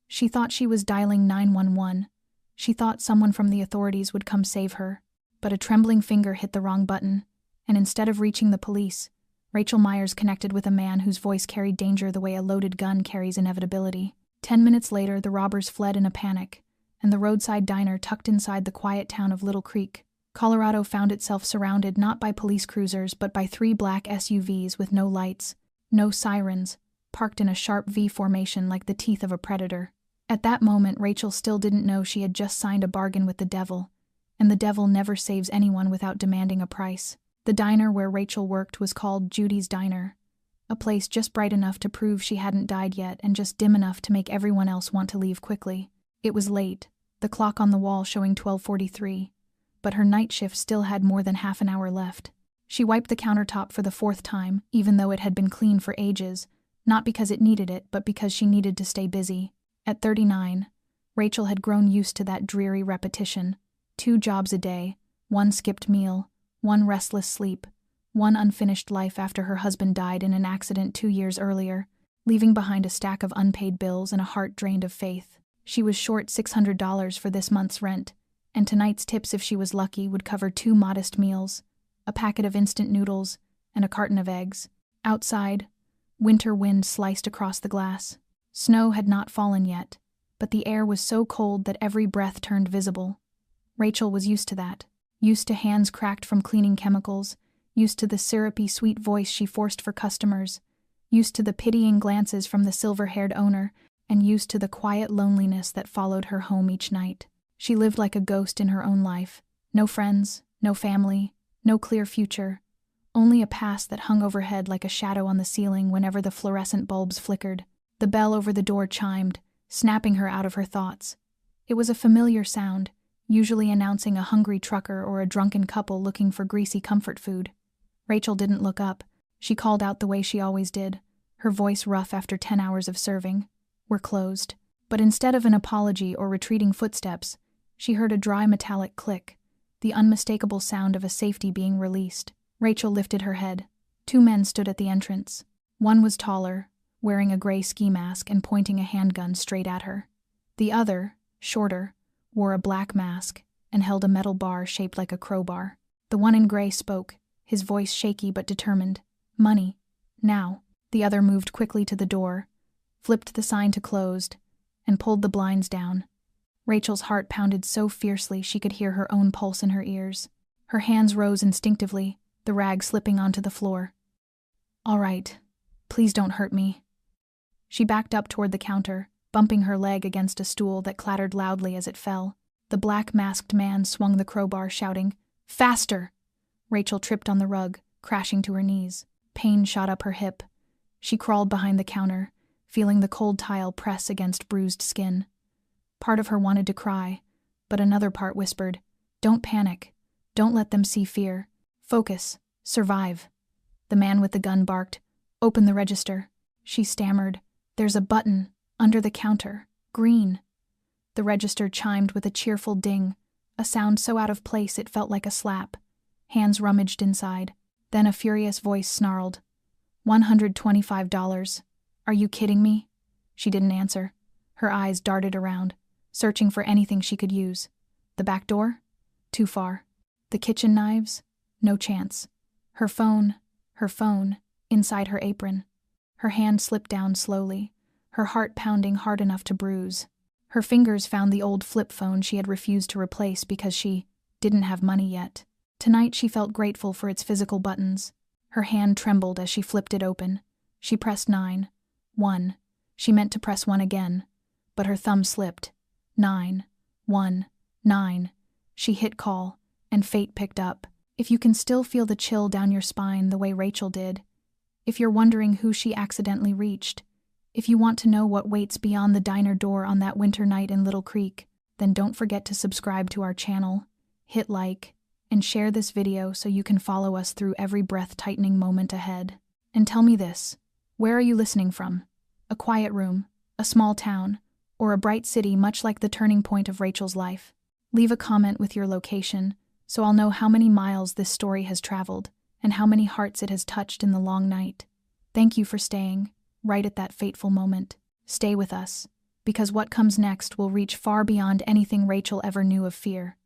She thought she was dialing 911. She thought someone from the authorities would come save her. But a trembling finger hit the wrong button, and instead of reaching the police, Rachel Myers connected with a man whose voice carried danger the way a loaded gun carries inevitability. 10 minutes later, the robbers fled in a panic, and the roadside diner tucked inside the quiet town of Little Creek, Colorado found itself surrounded not by police cruisers but by 3 black SUVs with no lights, no sirens, parked in a sharp V formation like the teeth of a predator. At that moment, Rachel still didn't know she had just signed a bargain with the devil, and the devil never saves anyone without demanding a price. The diner where Rachel worked was called Judy's Diner, a place just bright enough to prove she hadn't died yet and just dim enough to make everyone else want to leave quickly. It was late, the clock on the wall showing 12:43, but her night shift still had more than half an hour left. She wiped the countertop for the 4th time, even though it had been clean for ages, not because it needed it, but because she needed to stay busy. At 39, Rachel had grown used to that dreary repetition. 2 jobs a day, 1 skipped meal, 1 restless sleep, 1 unfinished life after her husband died in an accident 2 years earlier, leaving behind a stack of unpaid bills and a heart drained of faith. She was short $600 for this month's rent, and tonight's tips, if she was lucky, would cover 2 modest meals, a packet of instant noodles, and a carton of eggs. Outside, winter wind sliced across the glass. Snow had not fallen yet, but the air was so cold that every breath turned visible. Rachel was used to that, used to hands cracked from cleaning chemicals, used to the syrupy sweet voice she forced for customers, used to the pitying glances from the silver-haired owner, and used to the quiet loneliness that followed her home each night. She lived like a ghost in her own life. No friends, no family, no clear future, only a past that hung overhead like a shadow on the ceiling whenever the fluorescent bulbs flickered. The bell over the door chimed, snapping her out of her thoughts. It was a familiar sound, usually announcing a hungry trucker or a drunken couple looking for greasy comfort food. Rachel didn't look up. She called out the way she always did, her voice rough after 10 hours of serving. "We're closed." But instead of an apology or retreating footsteps, she heard a dry metallic click, the unmistakable sound of a safety being released. Rachel lifted her head. 2 men stood at the entrance. One was taller, wearing a gray ski mask and pointing a handgun straight at her. The other, shorter, wore a black mask and held a metal bar shaped like a crowbar. The one in gray spoke, his voice shaky but determined. "Money. Now." The other moved quickly to the door, flipped the sign to closed, and pulled the blinds down. Rachel's heart pounded so fiercely she could hear her own pulse in her ears. Her hands rose instinctively, the rag slipping onto the floor. "All right. Please don't hurt me." She backed up toward the counter, bumping her leg against a stool that clattered loudly as it fell. The black-masked man swung the crowbar, shouting, "Faster!" Rachel tripped on the rug, crashing to her knees. Pain shot up her hip. She crawled behind the counter, feeling the cold tile press against bruised skin. Part of her wanted to cry, but another part whispered, "Don't panic. Don't let them see fear. Focus. Survive." The man with the gun barked, "Open the register." She stammered, "There's a button, under the counter, green." The register chimed with a cheerful ding, a sound so out of place it felt like a slap. Hands rummaged inside. Then a furious voice snarled, $125. Are you kidding me?" She didn't answer. Her eyes darted around, searching for anything she could use. The back door? Too far. The kitchen knives? No chance. Her phone, inside her apron. Her hand slipped down slowly, her heart pounding hard enough to bruise. Her fingers found the old flip phone she had refused to replace because she didn't have money yet. Tonight she felt grateful for its physical buttons. Her hand trembled as she flipped it open. She pressed 9. 1. She meant to press 1 again, but her thumb slipped. 9. 1. 9. She hit call, and fate picked up. If you can still feel the chill down your spine the way Rachel did, if you're wondering who she accidentally reached, if you want to know what waits beyond the diner door on that winter night in Little Creek, then don't forget to subscribe to our channel, hit like, and share this video so you can follow us through every breath-tightening moment ahead. And tell me this, where are you listening from? A quiet room, a small town, or a bright city much like the turning point of Rachel's life? Leave a comment with your location so I'll know how many miles this story has traveled and how many hearts it has touched in the long night. Thank you for staying, right at that fateful moment. Stay with us, because what comes next will reach far beyond anything Rachel ever knew of fear.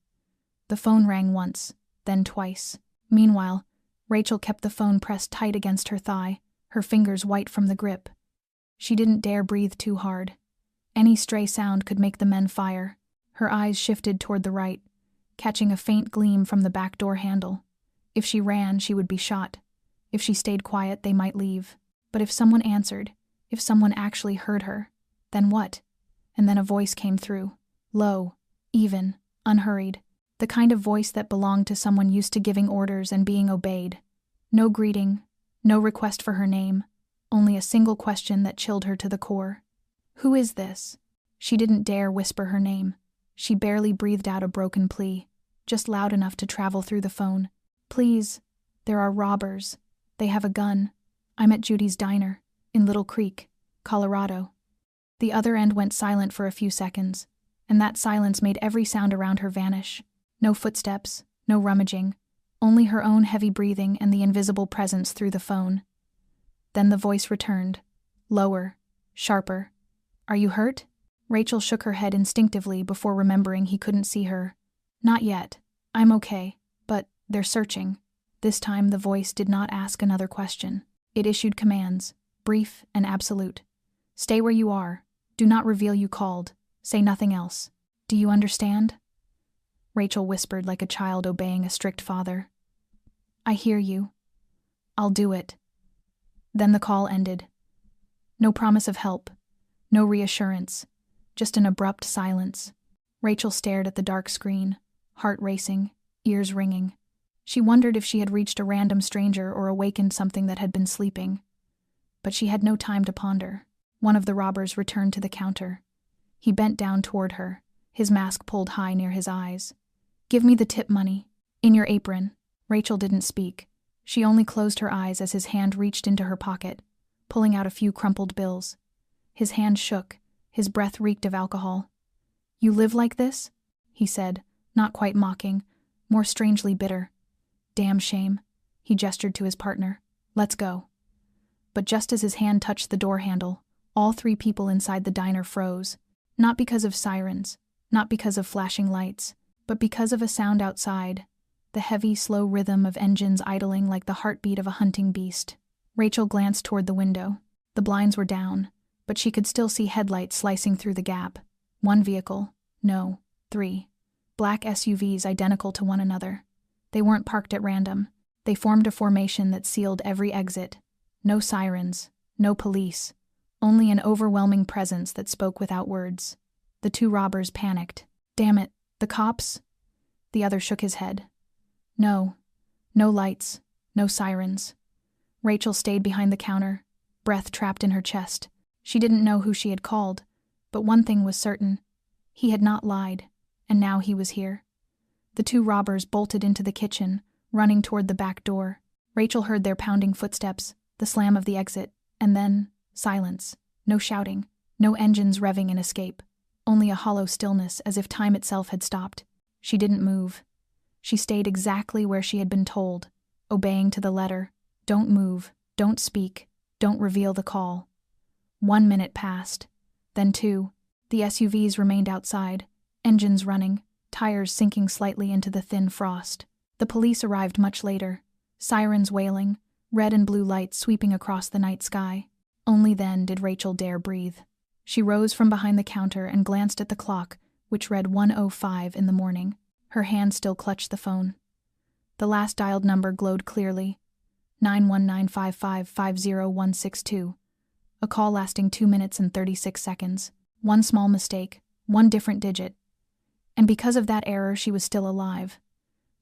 The phone rang once, then twice. Meanwhile, Rachel kept the phone pressed tight against her thigh, her fingers white from the grip. She didn't dare breathe too hard. Any stray sound could make the men fire. Her eyes shifted toward the right, catching a faint gleam from the back door handle. If she ran, she would be shot. If she stayed quiet, they might leave. But if someone answered, if someone actually heard her, then what? And then a voice came through. Low, even, unhurried. The kind of voice that belonged to someone used to giving orders and being obeyed. No greeting, no request for her name, only a single question that chilled her to the core. Who is this? She didn't dare whisper her name. She barely breathed out a broken plea, just loud enough to travel through the phone. Please, there are robbers. They have a gun. I'm at Judy's diner, in Little Creek, Colorado. The other end went silent for a few seconds, and that silence made every sound around her vanish. No footsteps, no rummaging, only her own heavy breathing and the invisible presence through the phone. Then the voice returned, lower, sharper. Are you hurt? Rachel shook her head instinctively before remembering he couldn't see her. Not yet. I'm okay, but they're searching. This time the voice did not ask another question. It issued commands, brief and absolute. Stay where you are. Do not reveal you called. Say nothing else. Do you understand? Rachel whispered like a child obeying a strict father. I hear you. I'll do it. Then the call ended. No promise of help. No reassurance. Just an abrupt silence. Rachel stared at the dark screen, heart racing, ears ringing. She wondered if she had reached a random stranger or awakened something that had been sleeping. But she had no time to ponder. One of the robbers returned to the counter. He bent down toward her, his mask pulled high near his eyes. Give me the tip money. In your apron. Rachel didn't speak. She only closed her eyes as his hand reached into her pocket, pulling out a few crumpled bills. His hand shook, his breath reeked of alcohol. You live like this? He said, not quite mocking, more strangely bitter. Damn shame. He gestured to his partner. Let's go. But just as his hand touched the door handle, all three people inside the diner froze. Not because of sirens, not because of flashing lights, but because of a sound outside, the heavy, slow rhythm of engines idling like the heartbeat of a hunting beast. Rachel glanced toward the window. The blinds were down, but she could still see headlights slicing through the gap. One vehicle, no, three. Black SUVs identical to one another. They weren't parked at random. They formed a formation that sealed every exit. No sirens, no police, only an overwhelming presence that spoke without words. The two robbers panicked. Damn it, the cops? The other shook his head. No. No lights, no sirens. Rachel stayed behind the counter, breath trapped in her chest. She didn't know who she had called, but one thing was certain. He had not lied, and now he was here. The two robbers bolted into the kitchen, running toward the back door. Rachel heard their pounding footsteps, the slam of the exit, and then silence. No shouting, no engines revving in escape. Only a hollow stillness, as if time itself had stopped. She didn't move. She stayed exactly where she had been told, obeying to the letter. Don't move, don't speak, don't reveal the call. 1 minute passed, then 2. The SUVs remained outside, engines running, tires sinking slightly into the thin frost. The police arrived much later, sirens wailing, red and blue lights sweeping across the night sky. Only then did Rachel dare breathe. She rose from behind the counter and glanced at the clock, which read 1:05 in the morning. Her hand still clutched the phone. The last dialed number glowed clearly, 91955506162. A call lasting 2 minutes and 36 seconds. One small mistake, one different digit. And because of that error, she was still alive.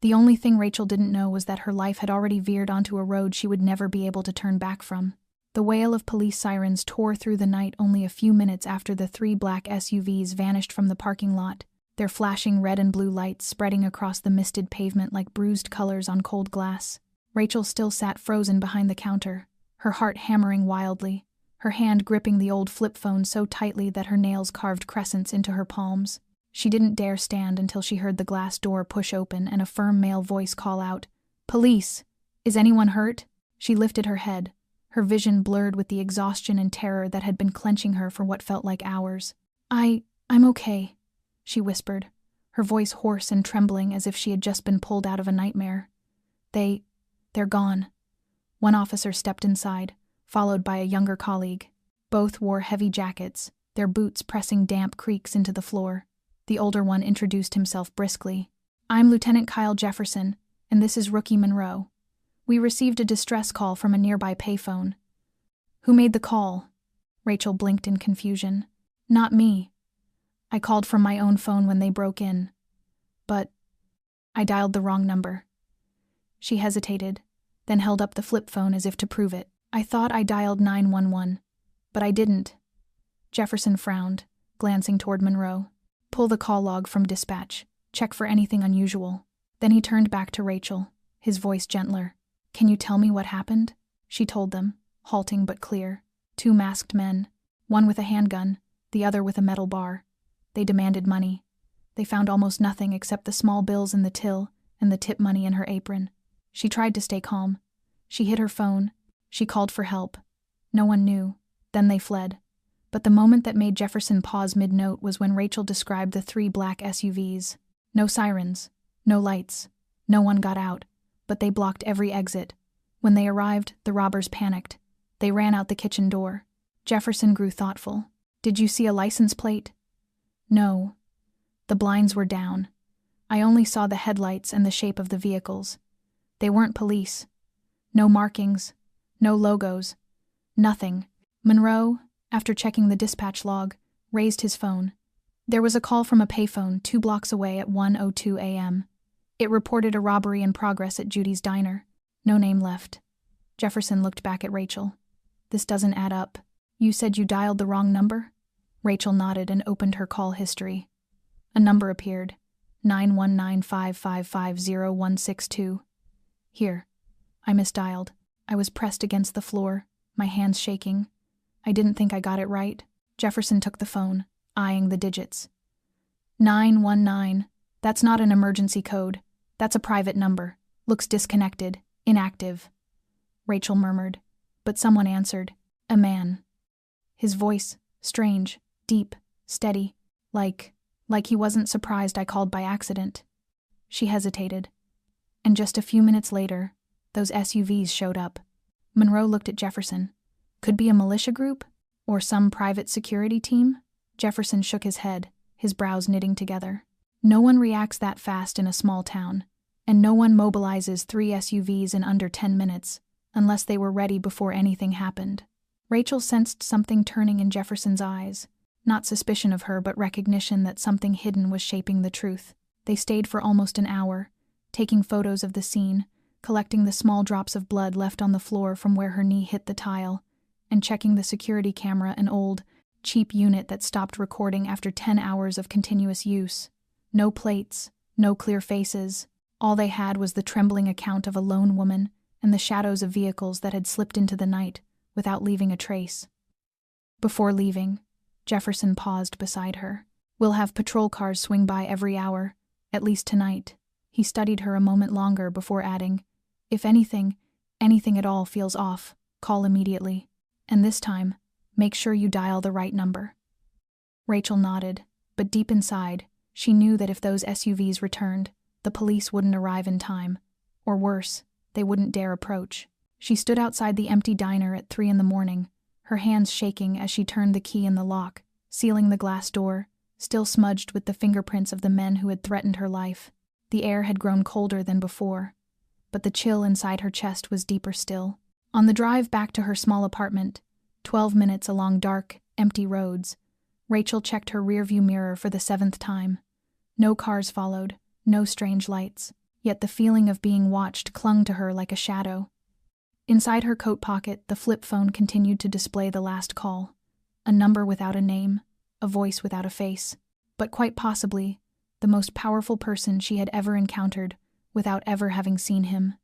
The only thing Rachel didn't know was that her life had already veered onto a road she would never be able to turn back from. The wail of police sirens tore through the night only a few minutes after the 3 black SUVs vanished from the parking lot, their flashing red and blue lights spreading across the misted pavement like bruised colors on cold glass. Rachel still sat frozen behind the counter, her heart hammering wildly, her hand gripping the old flip phone so tightly that her nails carved crescents into her palms. She didn't dare stand until she heard the glass door push open and a firm male voice call out, "Police! Is anyone hurt?" She lifted her head, her vision blurred with the exhaustion and terror that had been clenching her for what felt like hours. I'm okay, she whispered, her voice hoarse and trembling as if she had just been pulled out of a nightmare. They're gone. One officer stepped inside, followed by a younger colleague. Both wore heavy jackets, their boots pressing damp creaks into the floor. The older one introduced himself briskly. I'm Lieutenant Kyle Jefferson, and this is Rookie Monroe. We received a distress call from a nearby payphone. Who made the call? Rachel blinked in confusion. Not me. I called from my own phone when they broke in. But I dialed the wrong number. She hesitated, then held up the flip phone as if to prove it. I thought I dialed 911, but I didn't. Jefferson frowned, glancing toward Monroe. Pull the call log from dispatch. Check for anything unusual. Then he turned back to Rachel, his voice gentler. Can you tell me what happened? She told them, halting but clear. 2 masked men, one with a handgun, the other with a metal bar. They demanded money. They found almost nothing except the small bills in the till and the tip money in her apron. She tried to stay calm. She hid her phone. She called for help. No one knew. Then they fled. But the moment that made Jefferson pause mid-note was when Rachel described the 3 black SUVs. No sirens, no lights. No one got out, but they blocked every exit. When they arrived, the robbers panicked. They ran out the kitchen door. Jefferson grew thoughtful. Did you see a license plate? No. The blinds were down. I only saw the headlights and the shape of the vehicles. They weren't police. No markings, no logos, nothing. Monroe, after checking the dispatch log, raised his phone. There was a call from a payphone 2 blocks away at 1:02 a.m. It reported a robbery in progress at Judy's diner. No name left. Jefferson looked back at Rachel. This doesn't add up. You said you dialed the wrong number? Rachel nodded and opened her call history. A number appeared. 919-555-0162. Here. I misdialed. I was pressed against the floor, my hands shaking. I didn't think I got it right. Jefferson took the phone, eyeing the digits. 919. That's not an emergency code. That's a private number. Looks disconnected, inactive. Rachel murmured, but someone answered. A man. His voice, strange, deep, steady, like he wasn't surprised I called by accident. She hesitated. And just a few minutes later, those SUVs showed up. Monroe looked at Jefferson. Could be a militia group? Or some private security team? Jefferson shook his head, his brows knitting together. No one reacts that fast in a small town, and no one mobilizes 3 SUVs in under 10 minutes, unless they were ready before anything happened. Rachel sensed something turning in Jefferson's eyes. Not suspicion of her, but recognition that something hidden was shaping the truth. They stayed for almost an hour, taking photos of the scene, collecting the small drops of blood left on the floor from where her knee hit the tile, and checking the security camera, an old, cheap unit that stopped recording after 10 hours of continuous use. No plates, no clear faces. All they had was the trembling account of a lone woman and the shadows of vehicles that had slipped into the night without leaving a trace. Before leaving, Jefferson paused beside her. We'll have patrol cars swing by every hour, at least tonight. He studied her a moment longer before adding, if anything at all feels off, call immediately. And this time, make sure you dial the right number. Rachel nodded, but deep inside, she knew that if those SUVs returned, the police wouldn't arrive in time. Or worse, they wouldn't dare approach. She stood outside the empty diner at 3 a.m, her hands shaking as she turned the key in the lock, sealing the glass door, still smudged with the fingerprints of the men who had threatened her life. The air had grown colder than before, but the chill inside her chest was deeper still. On the drive back to her small apartment, 12 minutes along dark, empty roads, Rachel checked her rearview mirror for the 7th time. No cars followed, no strange lights, yet the feeling of being watched clung to her like a shadow. Inside her coat pocket, the flip phone continued to display the last call. A number without a name, a voice without a face, but quite possibly the most powerful person she had ever encountered without ever having seen him.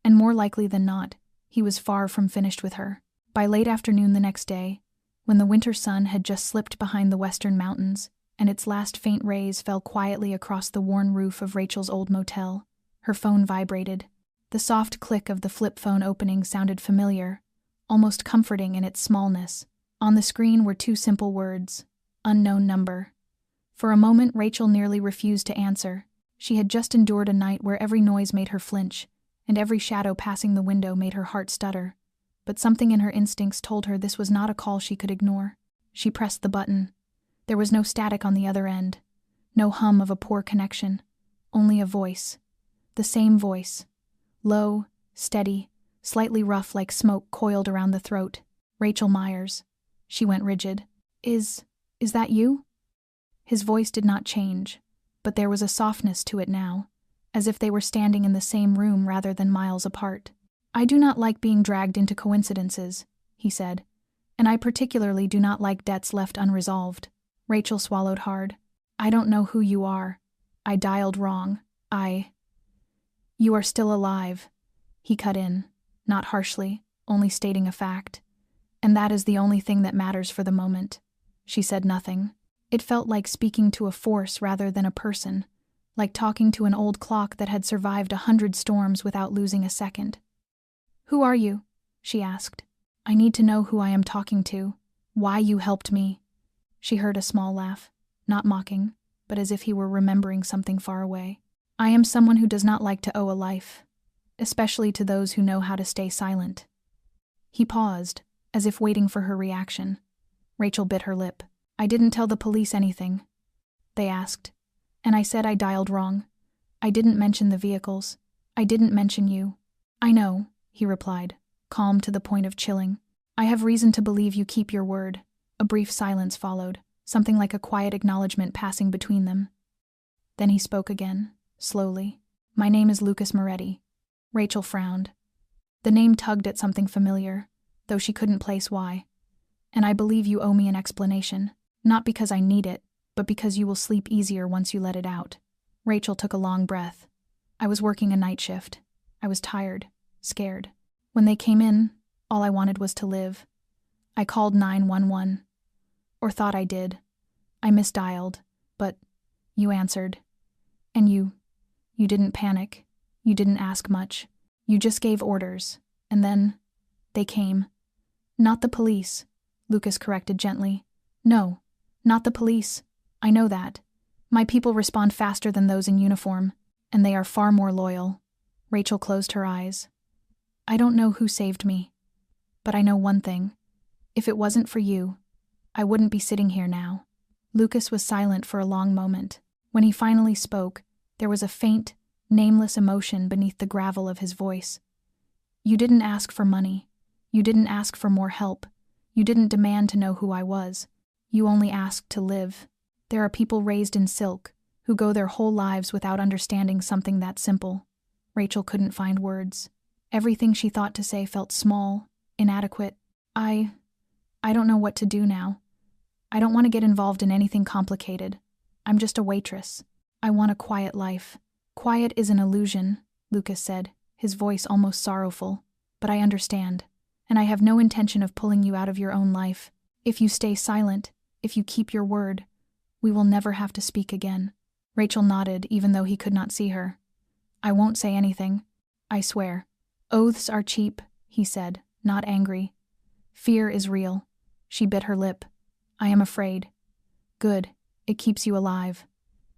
And more likely than not, he was far from finished with her. By late afternoon the next day, when the winter sun had just slipped behind the western mountains and its last faint rays fell quietly across the worn roof of Rachel's old motel, her phone vibrated. The soft click of the flip phone opening sounded familiar, almost comforting in its smallness. On the screen were 2 simple words, Unknown number. For a moment, Rachel nearly refused to answer. She had just endured a night where every noise made her flinch, and every shadow passing the window made her heart stutter. But something in her instincts told her this was not a call she could ignore. She pressed the button. There was no static on the other end. No hum of a poor connection. Only a voice. The same voice. Low, steady, slightly rough like smoke coiled around the throat. Rachel Myers. She went rigid. Is that you?" His voice did not change, but there was a softness to it now, as if they were standing in the same room rather than miles apart. "I do not like being dragged into coincidences," he said, "and I particularly do not like debts left unresolved." Rachel swallowed hard. "I don't know who you are. I dialed wrong. You are still alive," he cut in, not harshly, only stating a fact. "And that is the only thing that matters for the moment." She said nothing. It felt like speaking to a force rather than a person, like talking to an old clock that had survived 100 storms without losing a second. "Who are you?" she asked. "I need to know who I am talking to, why you helped me." She heard a small laugh, not mocking, but as if he were remembering something far away. "I am someone who does not like to owe a life, especially to those who know how to stay silent." He paused, as if waiting for her reaction. Rachel bit her lip. "I didn't tell the police anything," they asked, "and I said I dialed wrong. I didn't mention the vehicles. I didn't mention you." "I know," he replied, calm to the point of chilling. "I have reason to believe you keep your word." A brief silence followed, something like a quiet acknowledgement passing between them. Then he spoke again, slowly. "My name is Lucas Moretti." Rachel frowned. The name tugged at something familiar, though she couldn't place why. "And I believe you owe me an explanation. Not because I need it, but because you will sleep easier once you let it out." Rachel took a long breath. "I was working a night shift. I was tired, scared. When they came in, all I wanted was to live. I called 911. Or thought I did. I misdialed, but you answered. And you didn't panic. You didn't ask much. You just gave orders. And then they came." "Not the police," Lucas corrected gently. "No, not the police. I know that. My people respond faster than those in uniform, and they are far more loyal." Rachel closed her eyes. "I don't know who saved me, but I know one thing. If it wasn't for you, I wouldn't be sitting here now." Lucas was silent for a long moment. When he finally spoke, there was a faint, nameless emotion beneath the gravel of his voice. "You didn't ask for money. You didn't ask for more help. You didn't demand to know who I was. You only asked to live. There are people raised in silk who go their whole lives without understanding something that simple." Rachel couldn't find words. Everything she thought to say felt small, inadequate. I don't know what to do now. I don't want to get involved in anything complicated. I'm just a waitress. I want a quiet life." "Quiet is an illusion," Lucas said, his voice almost sorrowful. "But I understand, and I have no intention of pulling you out of your own life. If you stay silent, if you keep your word, we will never have to speak again." Rachel nodded, even though he could not see her. "I won't say anything. I swear." "Oaths are cheap," he said, not angry. "Fear is real." She bit her lip. "I am afraid." "Good. It keeps you alive."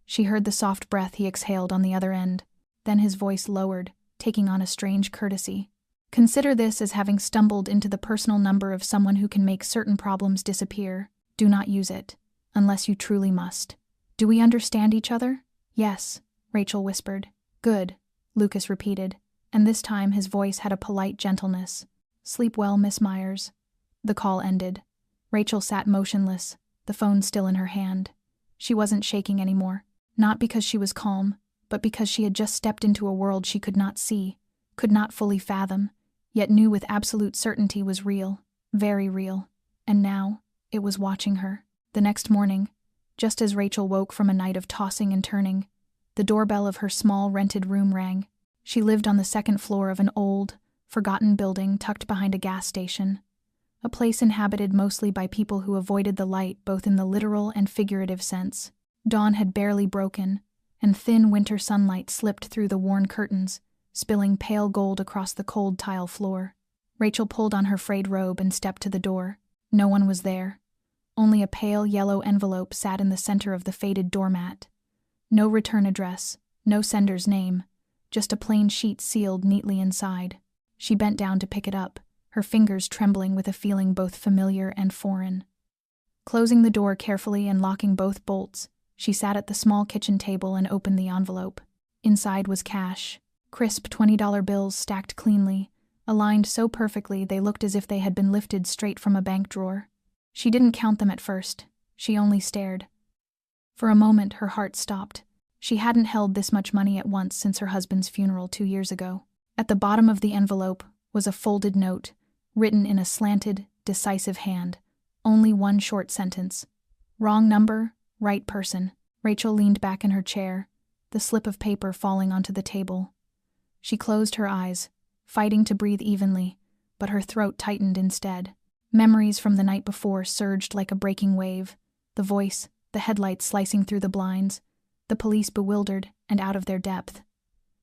She heard the soft breath he exhaled on the other end. Then his voice lowered, taking on a strange courtesy. "Consider this as having stumbled into the personal number of someone who can make certain problems disappear. Do not use it, unless you truly must. Do we understand each other?" "Yes," Rachel whispered. "Good," Lucas repeated, and this time his voice had a polite gentleness. "Sleep well, Miss Myers." The call ended. Rachel sat motionless, the phone still in her hand. She wasn't shaking anymore, not because she was calm, but because she had just stepped into a world she could not see, could not fully fathom, yet knew with absolute certainty was real, very real, and now it was watching her. The next morning, just as Rachel woke from a night of tossing and turning, the doorbell of her small rented room rang. She lived on the second floor of an old, forgotten building tucked behind a gas station, a place inhabited mostly by people who avoided the light both in the literal and figurative sense. Dawn had barely broken, and thin winter sunlight slipped through the worn curtains, spilling pale gold across the cold tile floor. Rachel pulled on her frayed robe and stepped to the door. No one was there. Only a pale yellow envelope sat in the center of the faded doormat. No return address, no sender's name, just a plain sheet sealed neatly inside. She bent down to pick it up, her fingers trembling with a feeling both familiar and foreign. Closing the door carefully and locking both bolts, she sat at the small kitchen table and opened the envelope. Inside was cash, crisp $20 bills stacked cleanly, aligned so perfectly they looked as if they had been lifted straight from a bank drawer. She didn't count them at first, she only stared. For a moment her heart stopped. She hadn't held this much money at once since her husband's funeral 2 years ago. At the bottom of the envelope was a folded note, written in a slanted, decisive hand. Only one short sentence. Wrong number, right person. Rachel leaned back in her chair, the slip of paper falling onto the table. She closed her eyes, fighting to breathe evenly, but her throat tightened instead. Memories from the night before surged like a breaking wave. The voice, the headlights slicing through the blinds, the police bewildered and out of their depth.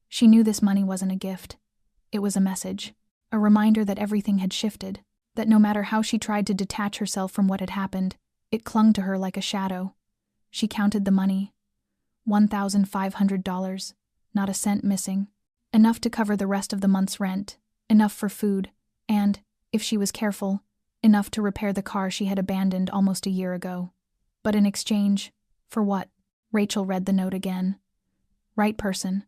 She knew this money wasn't a gift. It was a message, a reminder that everything had shifted, that no matter how she tried to detach herself from what had happened, it clung to her like a shadow. She counted the money. $1,500, not a cent missing. Enough to cover the rest of the month's rent, enough for food, and, if she was careful, enough to repair the car she had abandoned almost a year ago. But in exchange, for what? Rachel read the note again. Right person.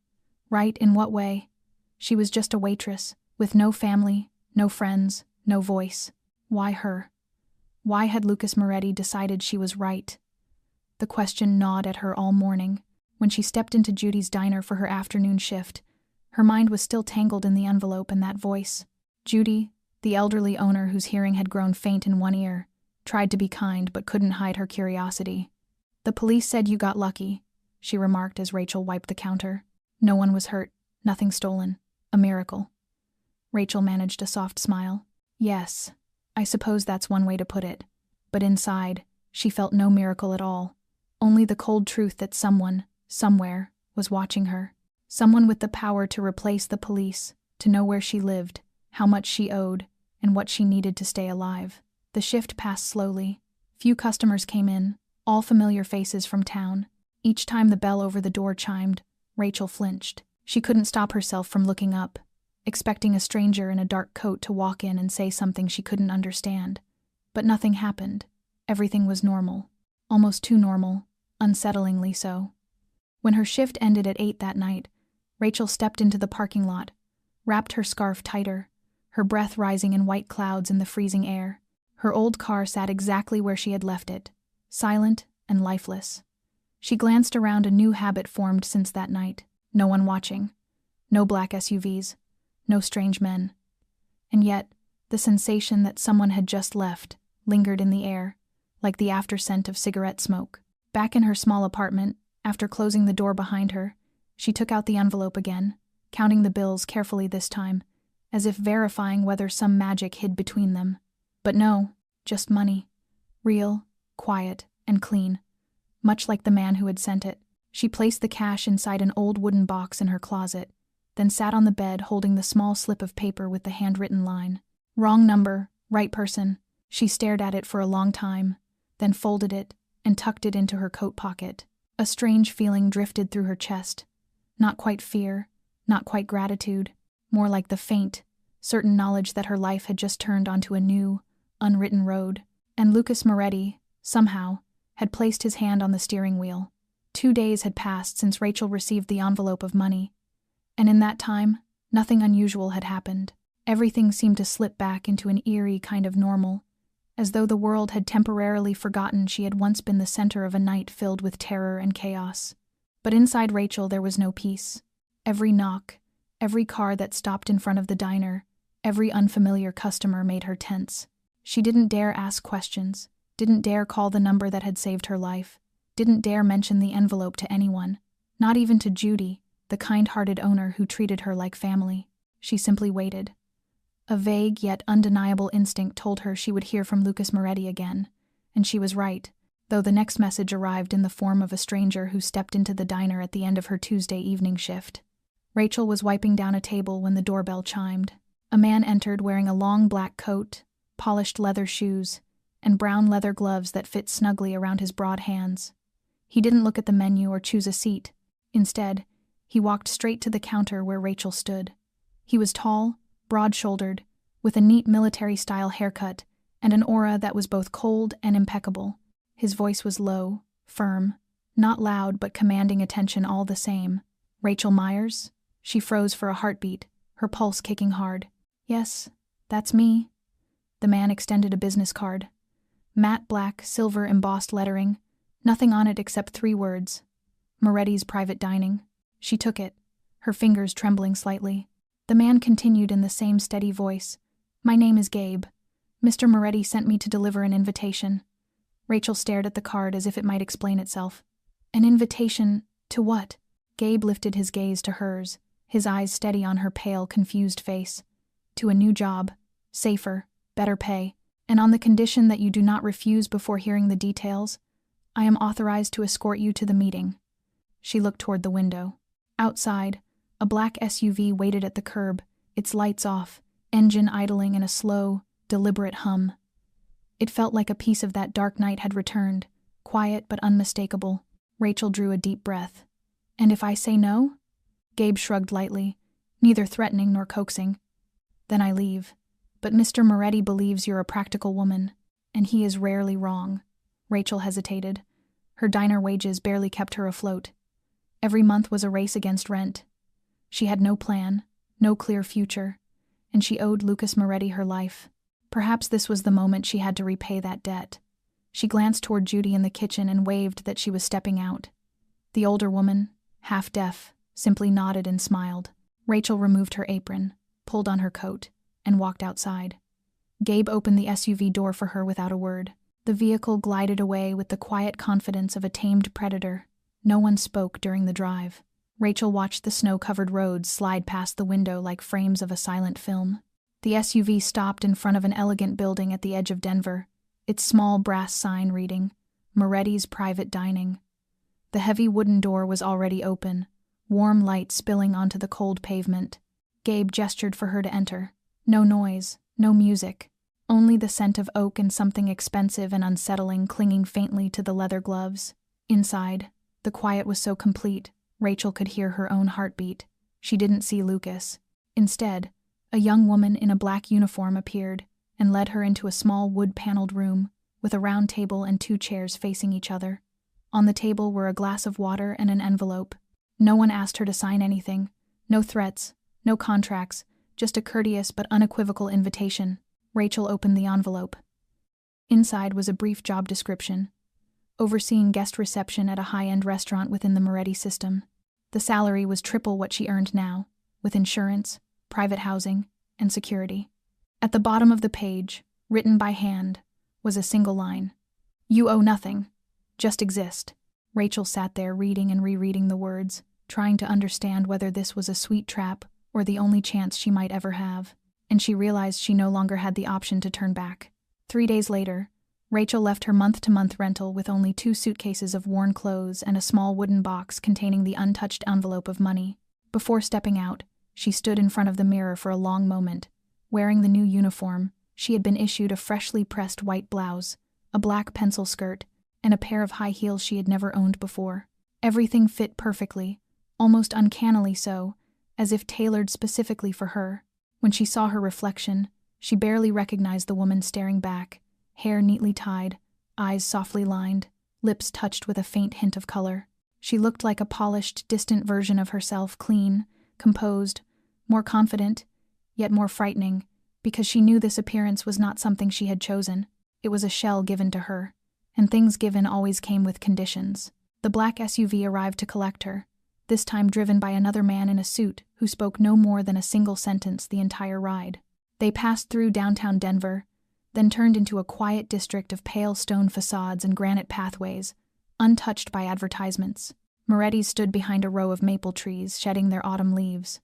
Right in what way? She was just a waitress, with no family, no friends, no voice. Why her? Why had Lucas Moretti decided she was right? The question gnawed at her all morning. When she stepped into Judy's diner for her afternoon shift, her mind was still tangled in the envelope and that voice. Judy, the elderly owner whose hearing had grown faint in one ear, tried to be kind but couldn't hide her curiosity. "The police said you got lucky," she remarked as Rachel wiped the counter. "No one was hurt, nothing stolen. A miracle." Rachel managed a soft smile. Yes, I suppose that's one way to put it. But inside, she felt no miracle at all. Only the cold truth that someone, somewhere, was watching her. Someone with the power to replace the police, to know where she lived, how much she owed, and what she needed to stay alive. The shift passed slowly. Few customers came in, all familiar faces from town. Each time the bell over the door chimed, Rachel flinched. She couldn't stop herself from looking up, expecting a stranger in a dark coat to walk in and say something she couldn't understand. But nothing happened. Everything was normal. Almost too normal, unsettlingly so. When her shift ended at 8 that night, Rachel stepped into the parking lot, wrapped her scarf tighter, her breath rising in white clouds in the freezing air. Her old car sat exactly where she had left it, silent and lifeless. She glanced around. A new habit formed since that night. No one watching. No black SUVs. No strange men. And yet, the sensation that someone had just left lingered in the air, like the after-scent of cigarette smoke. Back in her small apartment, after closing the door behind her, she took out the envelope again, counting the bills carefully this time, as if verifying whether some magic hid between them. But no, just money. Real, quiet, and clean. Much like the man who had sent it. She placed the cash inside an old wooden box in her closet, then sat on the bed holding the small slip of paper with the handwritten line. Wrong number, right person. She stared at it for a long time, then folded it and tucked it into her coat pocket. A strange feeling drifted through her chest. Not quite fear, not quite gratitude, more like the faint, certain knowledge that her life had just turned onto a new, unwritten road. And Lucas Moretti, somehow, had placed his hand on the steering wheel. 2 days had passed since Rachel received the envelope of money, and in that time, nothing unusual had happened. Everything seemed to slip back into an eerie kind of normal, as though the world had temporarily forgotten she had once been the center of a night filled with terror and chaos. But inside Rachel there was no peace. Every knock, every car that stopped in front of the diner, every unfamiliar customer made her tense. She didn't dare ask questions, didn't dare call the number that had saved her life, didn't dare mention the envelope to anyone, not even to Judy, the kind-hearted owner who treated her like family. She simply waited. A vague yet undeniable instinct told her she would hear from Lucas Moretti again, and she was right, though the next message arrived in the form of a stranger who stepped into the diner at the end of her Tuesday evening shift. Rachel was wiping down a table when the doorbell chimed. A man entered wearing a long black coat, polished leather shoes, and brown leather gloves that fit snugly around his broad hands. He didn't look at the menu or choose a seat. Instead, he walked straight to the counter where Rachel stood. He was tall, broad-shouldered, with a neat military-style haircut and an aura that was both cold and impeccable. His voice was low, firm, not loud but commanding attention all the same. "Rachel Myers?" She froze for a heartbeat, her pulse kicking hard. "Yes, that's me." The man extended a business card. Matte black, silver embossed lettering, nothing on it except 3 words. Moretti's Private Dining. She took it, her fingers trembling slightly. The man continued in the same steady voice. "My name is Gabe. Mr. Moretti sent me to deliver an invitation." Rachel stared at the card as if it might explain itself. An invitation to what? Gabe lifted his gaze to hers, his eyes steady on her pale, confused face. "To a new job, safer, better pay, and on the condition that you do not refuse before hearing the details, I am authorized to escort you to the meeting." She looked toward the window. Outside, a black SUV waited at the curb, its lights off, engine idling in a slow, deliberate hum. It felt like a piece of that dark night had returned, quiet but unmistakable. Rachel drew a deep breath. "And if I say no?" Gabe shrugged lightly, neither threatening nor coaxing. "Then I leave. But Mr. Moretti believes you're a practical woman, and he is rarely wrong." Rachel hesitated. Her diner wages barely kept her afloat. Every month was a race against rent. She had no plan, no clear future, and she owed Lucas Moretti her life. Perhaps this was the moment she had to repay that debt. She glanced toward Judy in the kitchen and waved that she was stepping out. The older woman, half deaf, simply nodded and smiled. Rachel removed her apron, pulled on her coat, and walked outside. Gabe opened the SUV door for her without a word. The vehicle glided away with the quiet confidence of a tamed predator. No one spoke during the drive. Rachel watched the snow-covered roads slide past the window like frames of a silent film. The SUV stopped in front of an elegant building at the edge of Denver, its small brass sign reading, "Moretti's Private Dining." The heavy wooden door was already open, warm light spilling onto the cold pavement. Gabe gestured for her to enter. No noise, no music, only the scent of oak and something expensive and unsettling clinging faintly to the leather gloves. Inside, the quiet was so complete, Rachel could hear her own heartbeat. She didn't see Lucas. Instead, a young woman in a black uniform appeared and led her into a small wood-paneled room with a round table and 2 chairs facing each other. On the table were a glass of water and an envelope. No one asked her to sign anything. No threats, no contracts, just a courteous but unequivocal invitation. Rachel opened the envelope. Inside was a brief job description: overseeing guest reception at a high-end restaurant within the Moretti system. The salary was triple what she earned now, with insurance, private housing, and security. At the bottom of the page, written by hand, was a single line: "You owe nothing, just exist." Rachel sat there reading and rereading the words, trying to understand whether this was a sweet trap or the only chance she might ever have, and she realized she no longer had the option to turn back. 3 days later, Rachel left her month-to-month rental with only 2 suitcases of worn clothes and a small wooden box containing the untouched envelope of money. Before stepping out, she stood in front of the mirror for a long moment. Wearing the new uniform, she had been issued a freshly pressed white blouse, a black pencil skirt, and a pair of high heels she had never owned before. Everything fit perfectly, almost uncannily so, as if tailored specifically for her. When she saw her reflection, she barely recognized the woman staring back, hair neatly tied, eyes softly lined, lips touched with a faint hint of color. She looked like a polished, distant version of herself, clean, composed, more confident, yet more frightening, because she knew this appearance was not something she had chosen. It was a shell given to her, and things given always came with conditions. The black SUV arrived to collect her, this time driven by another man in a suit who spoke no more than a single sentence the entire ride. They passed through downtown Denver, then turned into a quiet district of pale stone facades and granite pathways, untouched by advertisements. Moretti's stood behind a row of maple trees shedding their autumn leaves.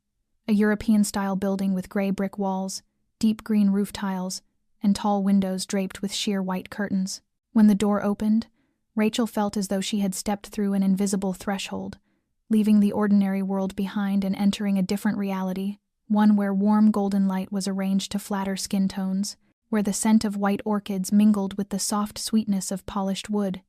A European-style building with gray brick walls, deep green roof tiles, and tall windows draped with sheer white curtains. When the door opened, Rachel felt as though she had stepped through an invisible threshold, leaving the ordinary world behind and entering a different reality, one where warm golden light was arranged to flatter skin tones, where the scent of white orchids mingled with the soft sweetness of polished wood,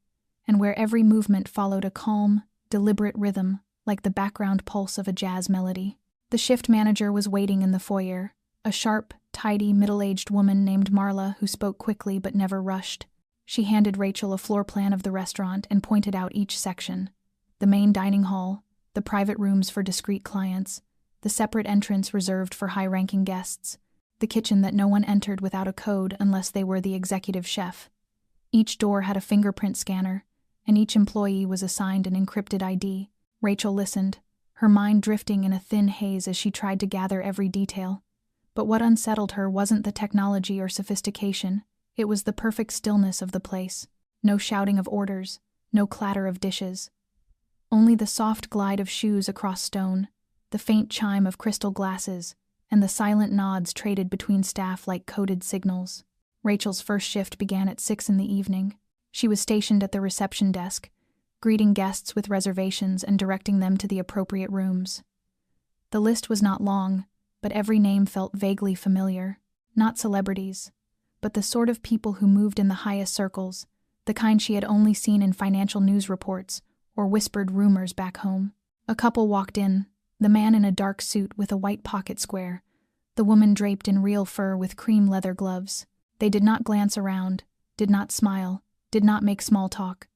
and where every movement followed a calm, deliberate rhythm like the background pulse of a jazz melody. The shift manager was waiting in the foyer, a sharp, tidy, middle-aged woman named Marla who spoke quickly but never rushed. She handed Rachel a floor plan of the restaurant and pointed out each section: the main dining hall, the private rooms for discreet clients, the separate entrance reserved for high-ranking guests, the kitchen that no one entered without a code unless they were the executive chef. Each door had a fingerprint scanner, and each employee was assigned an encrypted ID. Rachel listened, her mind drifting in a thin haze as she tried to gather every detail. But what unsettled her wasn't the technology or sophistication, it was the perfect stillness of the place. No shouting of orders, no clatter of dishes. Only the soft glide of shoes across stone, the faint chime of crystal glasses, and the silent nods traded between staff like coded signals. Rachel's first shift began at 6 in the evening. She was stationed at the reception desk, greeting guests with reservations and directing them to the appropriate rooms. The list was not long, but every name felt vaguely familiar. Not celebrities, but the sort of people who moved in the highest circles, the kind she had only seen in financial news reports or whispered rumors back home. A couple walked in, the man in a dark suit with a white pocket square, the woman draped in real fur with cream leather gloves. They did not glance around, did not smile, did not make small talk.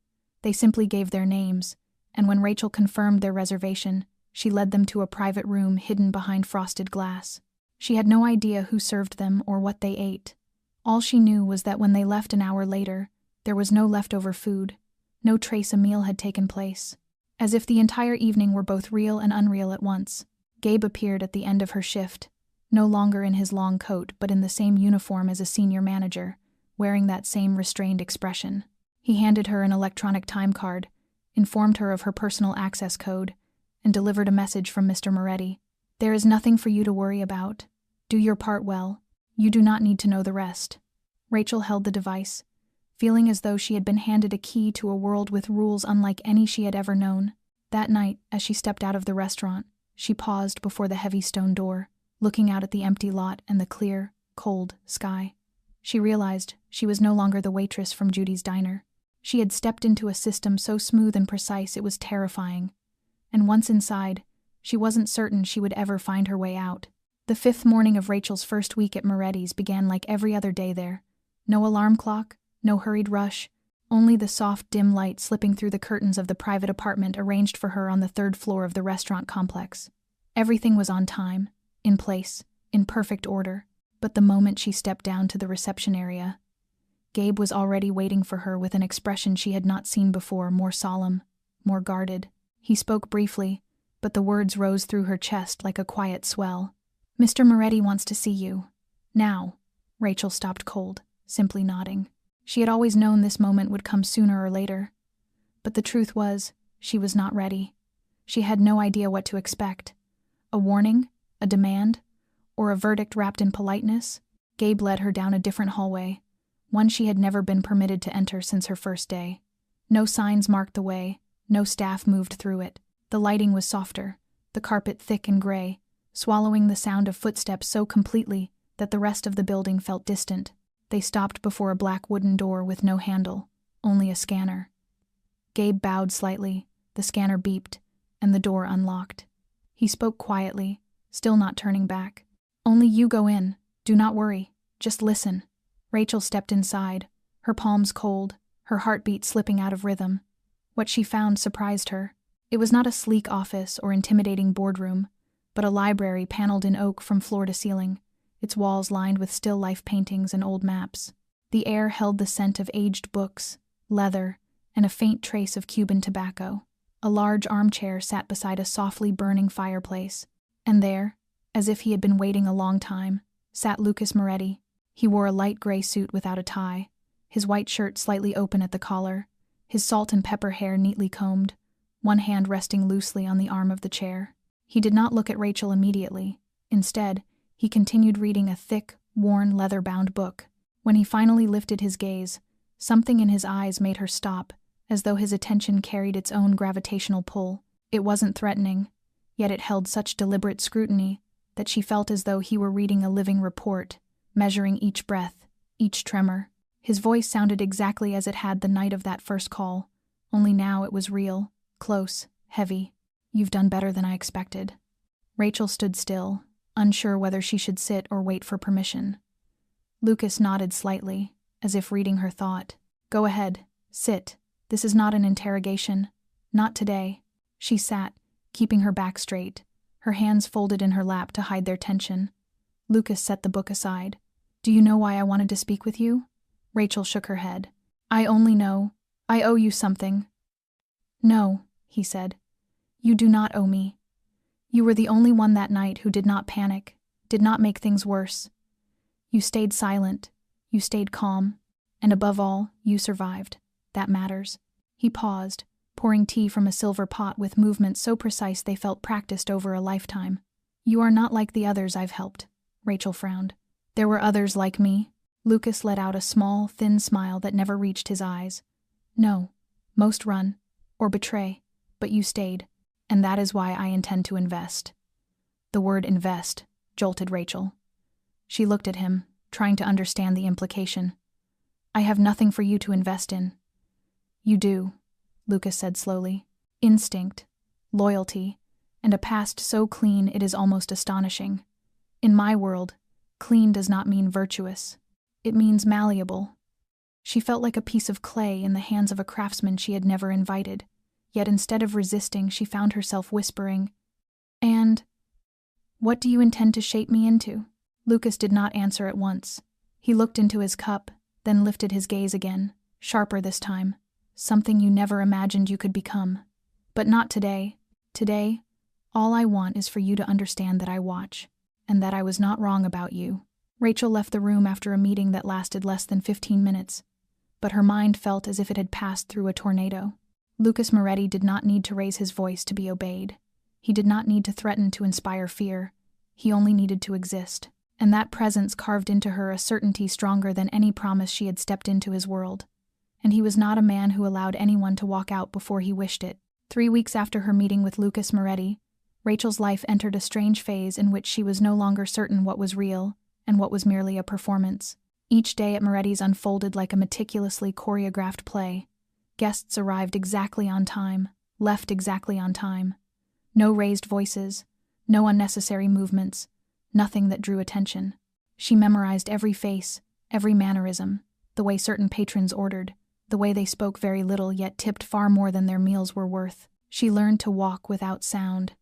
They simply gave their names, and when Rachel confirmed their reservation, she led them to a private room hidden behind frosted glass. She had no idea who served them or what they ate. All she knew was that when they left an hour later, there was no leftover food, no trace a meal had taken place. As if the entire evening were both real and unreal at once, Gabe appeared at the end of her shift, no longer in his long coat but in the same uniform as a senior manager, wearing that same restrained expression. He handed her an electronic time card, informed her of her personal access code, and delivered a message from Mr. Moretti. "There is nothing for you to worry about. Do your part well. You do not need to know the rest." Rachel held the device, feeling as though she had been handed a key to a world with rules unlike any she had ever known. That night, as she stepped out of the restaurant, she paused before the heavy stone door, looking out at the empty lot and the clear, cold sky. She realized she was no longer the waitress from Judy's diner. She had stepped into a system so smooth and precise it was terrifying. And once inside, she wasn't certain she would ever find her way out. The 5th morning of Rachel's first week at Moretti's began like every other day there. No alarm clock, no hurried rush, only the soft, dim light slipping through the curtains of the private apartment arranged for her on the 3rd floor of the restaurant complex. Everything was on time, in place, in perfect order. But the moment she stepped down to the reception area, Gabe was already waiting for her with an expression she had not seen before, more solemn, more guarded. He spoke briefly, but the words rose through her chest like a quiet swell. "Mr. Moretti wants to see you. Now." Rachel stopped cold, simply nodding. She had always known this moment would come sooner or later. But the truth was, she was not ready. She had no idea what to expect. A warning? A demand? Or a verdict wrapped in politeness? Gabe led her down a different hallway, one she had never been permitted to enter since her first day. No signs marked the way, no staff moved through it. The lighting was softer, the carpet thick and gray, swallowing the sound of footsteps so completely that the rest of the building felt distant. They stopped before a black wooden door with no handle, only a scanner. Gabe bowed slightly, the scanner beeped, and the door unlocked. He spoke quietly, still not turning back. "Only you go in. Do not worry. Just listen." Rachel stepped inside, her palms cold, her heartbeat slipping out of rhythm. What she found surprised her. It was not a sleek office or intimidating boardroom, but a library paneled in oak from floor to ceiling, its walls lined with still life paintings and old maps. The air held the scent of aged books, leather, and a faint trace of Cuban tobacco. A large armchair sat beside a softly burning fireplace, and there, as if he had been waiting a long time, sat Lucas Moretti. He wore a light gray suit without a tie, his white shirt slightly open at the collar, his salt and pepper hair neatly combed, one hand resting loosely on the arm of the chair. He did not look at Rachel immediately. Instead, he continued reading a thick, worn, leather-bound book. When he finally lifted his gaze, something in his eyes made her stop, as though his attention carried its own gravitational pull. It wasn't threatening, yet it held such deliberate scrutiny that she felt as though he were reading a living report, measuring each breath, each tremor. His voice sounded exactly as it had the night of that first call, only now it was real, close, heavy. "You've done better than I expected." Rachel stood still, unsure whether she should sit or wait for permission. Lucas nodded slightly, as if reading her thought. "Go ahead, sit. This is not an interrogation. Not today." She sat, keeping her back straight, her hands folded in her lap to hide their tension. Lucas set the book aside. "Do you know why I wanted to speak with you?" Rachel shook her head. "I only know. I owe you something." "No," he said. "You do not owe me. You were the only one that night who did not panic, did not make things worse. You stayed silent, you stayed calm, and above all, you survived. That matters." He paused, pouring tea from a silver pot with movements so precise they felt practiced over a lifetime. "You are not like the others I've helped," Rachel frowned. "There were others like me." Lucas let out a small, thin smile that never reached his eyes. "No, most run, or betray, but you stayed, and that is why I intend to invest." The word invest jolted Rachel. She looked at him, trying to understand the implication. "I have nothing for you to invest in." "You do," Lucas said slowly. "Instinct, loyalty, and a past so clean it is almost astonishing. In my world, clean does not mean virtuous. It means malleable." She felt like a piece of clay in the hands of a craftsman she had never invited, yet instead of resisting, she found herself whispering, "And what do you intend to shape me into?" Lucas did not answer at once. He looked into his cup, then lifted his gaze again, sharper this time. "Something you never imagined you could become. But not today. Today, all I want is for you to understand that I watch, and that I was not wrong about you." Rachel left the room after a meeting that lasted less than 15 minutes, but her mind felt as if it had passed through a tornado. Lucas Moretti did not need to raise his voice to be obeyed. He did not need to threaten to inspire fear. He only needed to exist. And that presence carved into her a certainty stronger than any promise she had stepped into his world. And he was not a man who allowed anyone to walk out before he wished it. 3 weeks after her meeting with Lucas Moretti, Rachel's life entered a strange phase in which she was no longer certain what was real and what was merely a performance. Each day at Moretti's unfolded like a meticulously choreographed play. Guests arrived exactly on time, left exactly on time. No raised voices, no unnecessary movements, nothing that drew attention. She memorized every face, every mannerism, the way certain patrons ordered, the way they spoke very little yet tipped far more than their meals were worth. She learned to walk without sound,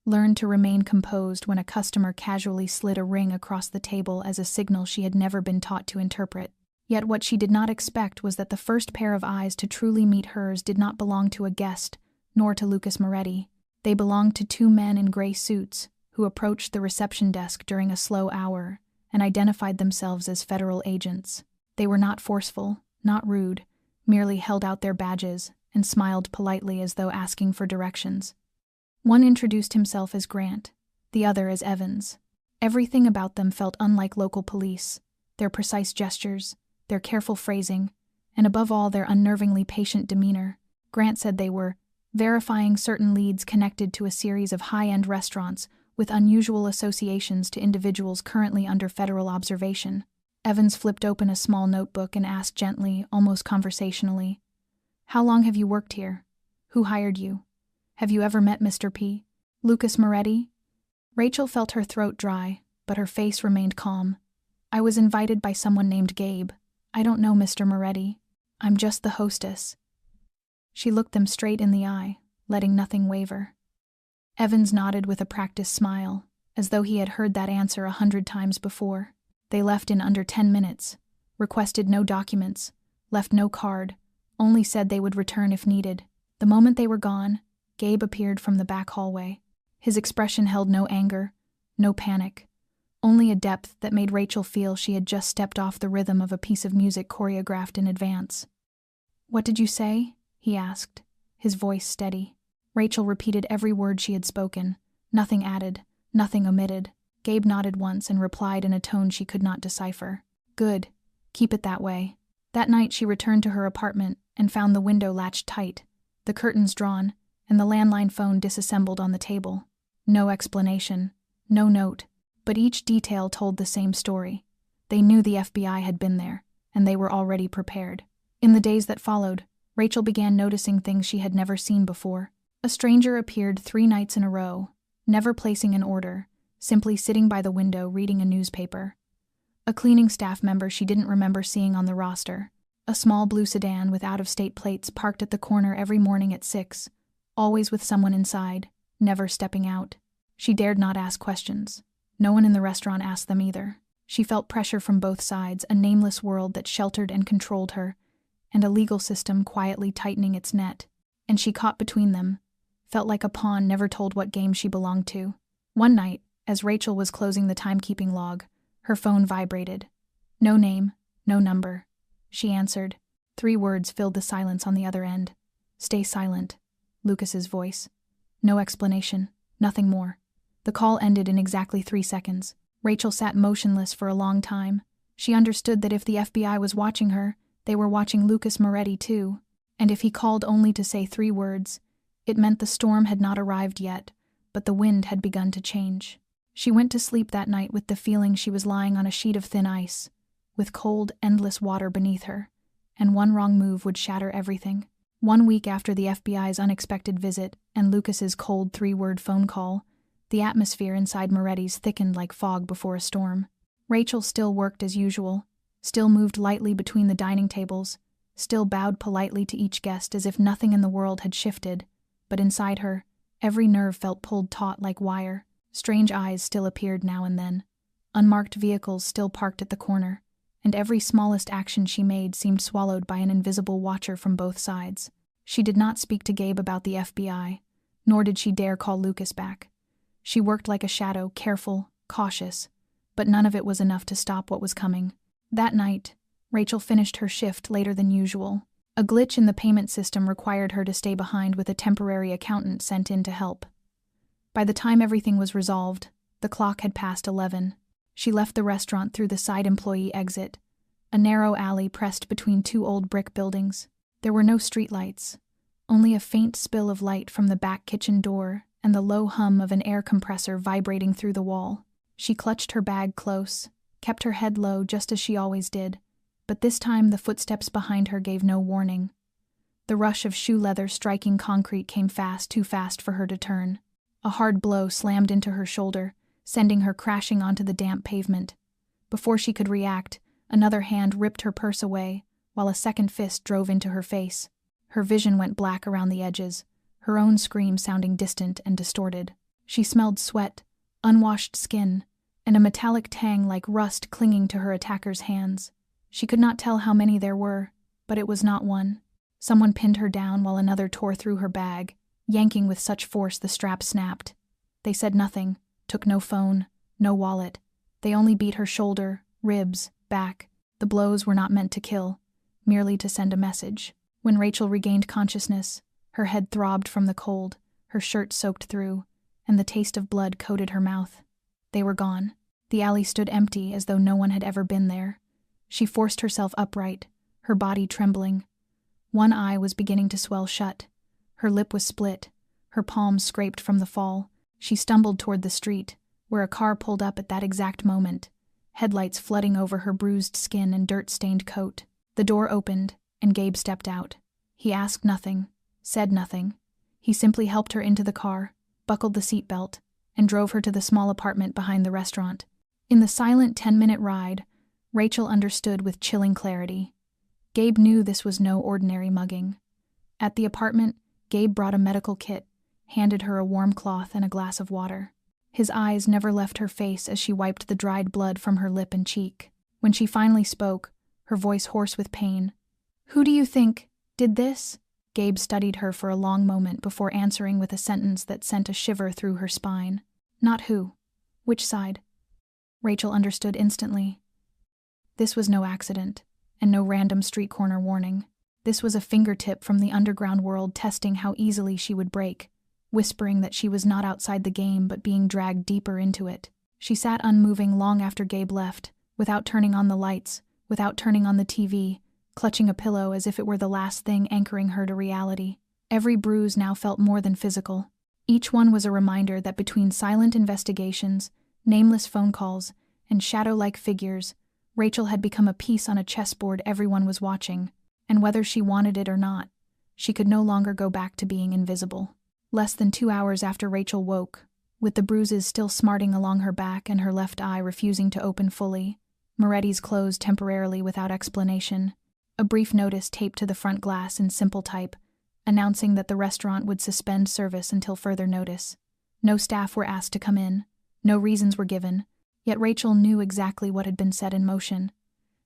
learned to remain composed when a customer casually slid a ring across the table as a signal she had never been taught to interpret. Yet what she did not expect was that the first pair of eyes to truly meet hers did not belong to a guest, nor to Lucas Moretti. They belonged to 2 men in gray suits, who approached the reception desk during a slow hour and identified themselves as federal agents. They were not forceful, not rude, merely held out their badges and smiled politely as though asking for directions. One introduced himself as Grant, the other as Evans. Everything about them felt unlike local police, their precise gestures, their careful phrasing, and above all their unnervingly patient demeanor. Grant said they were verifying certain leads connected to a series of high-end restaurants with unusual associations to individuals currently under federal observation. Evans flipped open a small notebook and asked gently, almost conversationally, "How long have you worked here? Who hired you? Have you ever met Mr. P. Lucas Moretti?" Rachel felt her throat dry, but her face remained calm. "I was invited by someone named Gabe. I don't know Mr. Moretti. I'm just the hostess." She looked them straight in the eye, letting nothing waver. Evans nodded with a practiced smile, as though he had heard that answer 100 times before. They left in under 10 minutes, requested no documents, left no card, only said they would return if needed. The moment they were gone, Gabe appeared from the back hallway. His expression held no anger, no panic, only a depth that made Rachel feel she had just stepped off the rhythm of a piece of music choreographed in advance. "What did you say?" he asked, his voice steady. Rachel repeated every word she had spoken, nothing added, nothing omitted. Gabe nodded once and replied in a tone she could not decipher. "Good. Keep it that way." That night she returned to her apartment and found the window latched tight, the curtains drawn, and the landline phone disassembled on the table. No explanation, no note, but each detail told the same story. They knew the FBI had been there. and they were already prepared. In the days that followed, Rachel began noticing things she had never seen before. A stranger appeared 3 nights in a row, never placing an order, simply sitting by the window reading a newspaper. A cleaning staff member she didn't remember seeing on the roster. A small blue sedan with out-of-state plates parked at the corner every morning at 6, always with someone inside, never stepping out. She dared not ask questions. No one in the restaurant asked them either. She felt pressure from both sides, a nameless world that sheltered and controlled her, and a legal system quietly tightening its net. And she caught between them, felt like a pawn never told what game she belonged to. One night, as Rachel was closing the timekeeping log, her phone vibrated. No name, no number. She answered. 3 words filled the silence on the other end. "Stay silent," Lucas's voice. No explanation, nothing more. The call ended in exactly 3 seconds. Rachel sat motionless for a long time. She understood that if the FBI was watching her, they were watching Lucas Moretti too. And if he called only to say 3 words, it meant the storm had not arrived yet, but the wind had begun to change. She went to sleep that night with the feeling she was lying on a sheet of thin ice, with cold, endless water beneath her, and one wrong move would shatter everything. 1 week after the FBI's unexpected visit and Lucas's cold 3-word phone call, the atmosphere inside Moretti's thickened like fog before a storm. Rachel still worked as usual, still moved lightly between the dining tables, still bowed politely to each guest as if nothing in the world had shifted, but inside her, every nerve felt pulled taut like wire. Strange eyes still appeared now and then. Unmarked vehicles still parked at the corner, and every smallest action she made seemed swallowed by an invisible watcher from both sides. She did not speak to Gabe about the FBI, nor did she dare call Lucas back. She worked like a shadow, careful, cautious, but none of it was enough to stop what was coming. That night, Rachel finished her shift later than usual. A glitch in the payment system required her to stay behind with a temporary accountant sent in to help. By the time everything was resolved, the clock had passed 11. She left the restaurant through the side employee exit, a narrow alley pressed between 2 old brick buildings. There were no streetlights, only a faint spill of light from the back kitchen door and the low hum of an air compressor vibrating through the wall. She clutched her bag close, kept her head low just as she always did, but this time the footsteps behind her gave no warning. The rush of shoe leather striking concrete came fast, too fast for her to turn. A hard blow slammed into her shoulder, sending her crashing onto the damp pavement. Before she could react, another hand ripped her purse away, while a second fist drove into her face. Her vision went black around the edges, her own scream sounding distant and distorted. She smelled sweat, unwashed skin, and a metallic tang like rust clinging to her attacker's hands. She could not tell how many there were, but it was not one. Someone pinned her down while another tore through her bag, yanking with such force the strap snapped. They said nothing, took no phone, no wallet. They only beat her shoulder, ribs, back. The blows were not meant to kill, merely to send a message. When Rachel regained consciousness, her head throbbed from the cold, her shirt soaked through, and the taste of blood coated her mouth. They were gone. The alley stood empty as though no one had ever been there. She forced herself upright, her body trembling. One eye was beginning to swell shut. Her lip was split, her palms scraped from the fall. She stumbled toward the street, where a car pulled up at that exact moment, headlights flooding over her bruised skin and dirt-stained coat. The door opened, and Gabe stepped out. He asked nothing, said nothing. He simply helped her into the car, buckled the seatbelt, and drove her to the small apartment behind the restaurant. In the silent 10-minute ride, Rachel understood with chilling clarity. Gabe knew this was no ordinary mugging. At the apartment, Gabe brought a medical kit, handed her a warm cloth and a glass of water. His eyes never left her face as she wiped the dried blood from her lip and cheek. When she finally spoke, her voice hoarse with pain, "Who do you think did this?" Gabe studied her for a long moment before answering with a sentence that sent a shiver through her spine. "Not who. Which side?" Rachel understood instantly. This was no accident, and no random street corner warning. This was a fingertip from the underground world testing how easily she would break, whispering that she was not outside the game but being dragged deeper into it. She sat unmoving long after Gabe left, without turning on the lights, without turning on the TV, clutching a pillow as if it were the last thing anchoring her to reality. Every bruise now felt more than physical. Each one was a reminder that between silent investigations, nameless phone calls, and shadow-like figures, Rachel had become a piece on a chessboard everyone was watching, and whether she wanted it or not, she could no longer go back to being invisible. Less than 2 hours after Rachel woke, with the bruises still smarting along her back and her left eye refusing to open fully, Moretti's closed temporarily without explanation. A brief notice taped to the front glass in simple type, announcing that the restaurant would suspend service until further notice. No staff were asked to come in, no reasons were given, yet Rachel knew exactly what had been set in motion.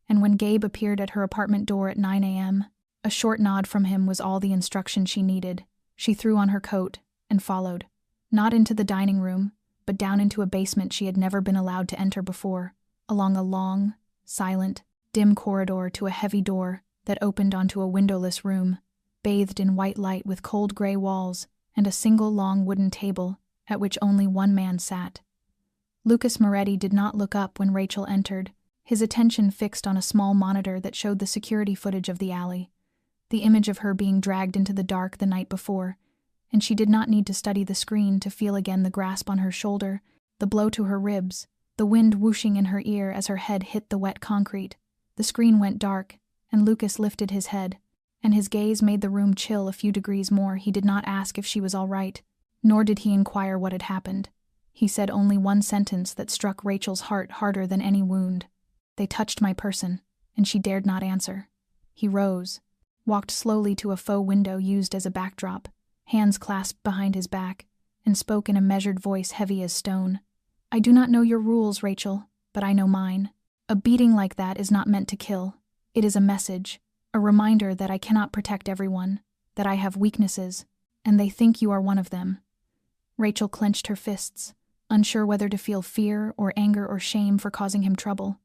And when Gabe appeared at her apartment door at 9 a.m., a short nod from him was all the instruction she needed. She threw on her coat and followed, not into the dining room, but down into a basement she had never been allowed to enter before, along a long, silent, dim corridor to a heavy door that opened onto a windowless room, bathed in white light with cold gray walls and a single long wooden table at which only one man sat. Lucas Moretti did not look up when Rachel entered, his attention fixed on a small monitor that showed the security footage of the alley, the image of her being dragged into the dark the night before, and she did not need to study the screen to feel again the grasp on her shoulder, the blow to her ribs, the wind whooshing in her ear as her head hit the wet concrete. The screen went dark, and Lucas lifted his head, and his gaze made the room chill a few degrees more. He did not ask if she was all right, nor did he inquire what had happened. He said only one sentence that struck Rachel's heart harder than any wound. "They touched my person," and she dared not answer. He rose, walked slowly to a faux window used as a backdrop, hands clasped behind his back, and spoke in a measured voice heavy as stone. "I do not know your rules, Rachel, but I know mine. A beating like that is not meant to kill. It is a message, a reminder that I cannot protect everyone, that I have weaknesses, and they think you are one of them." Rachel clenched her fists, unsure whether to feel fear or anger or shame for causing him trouble,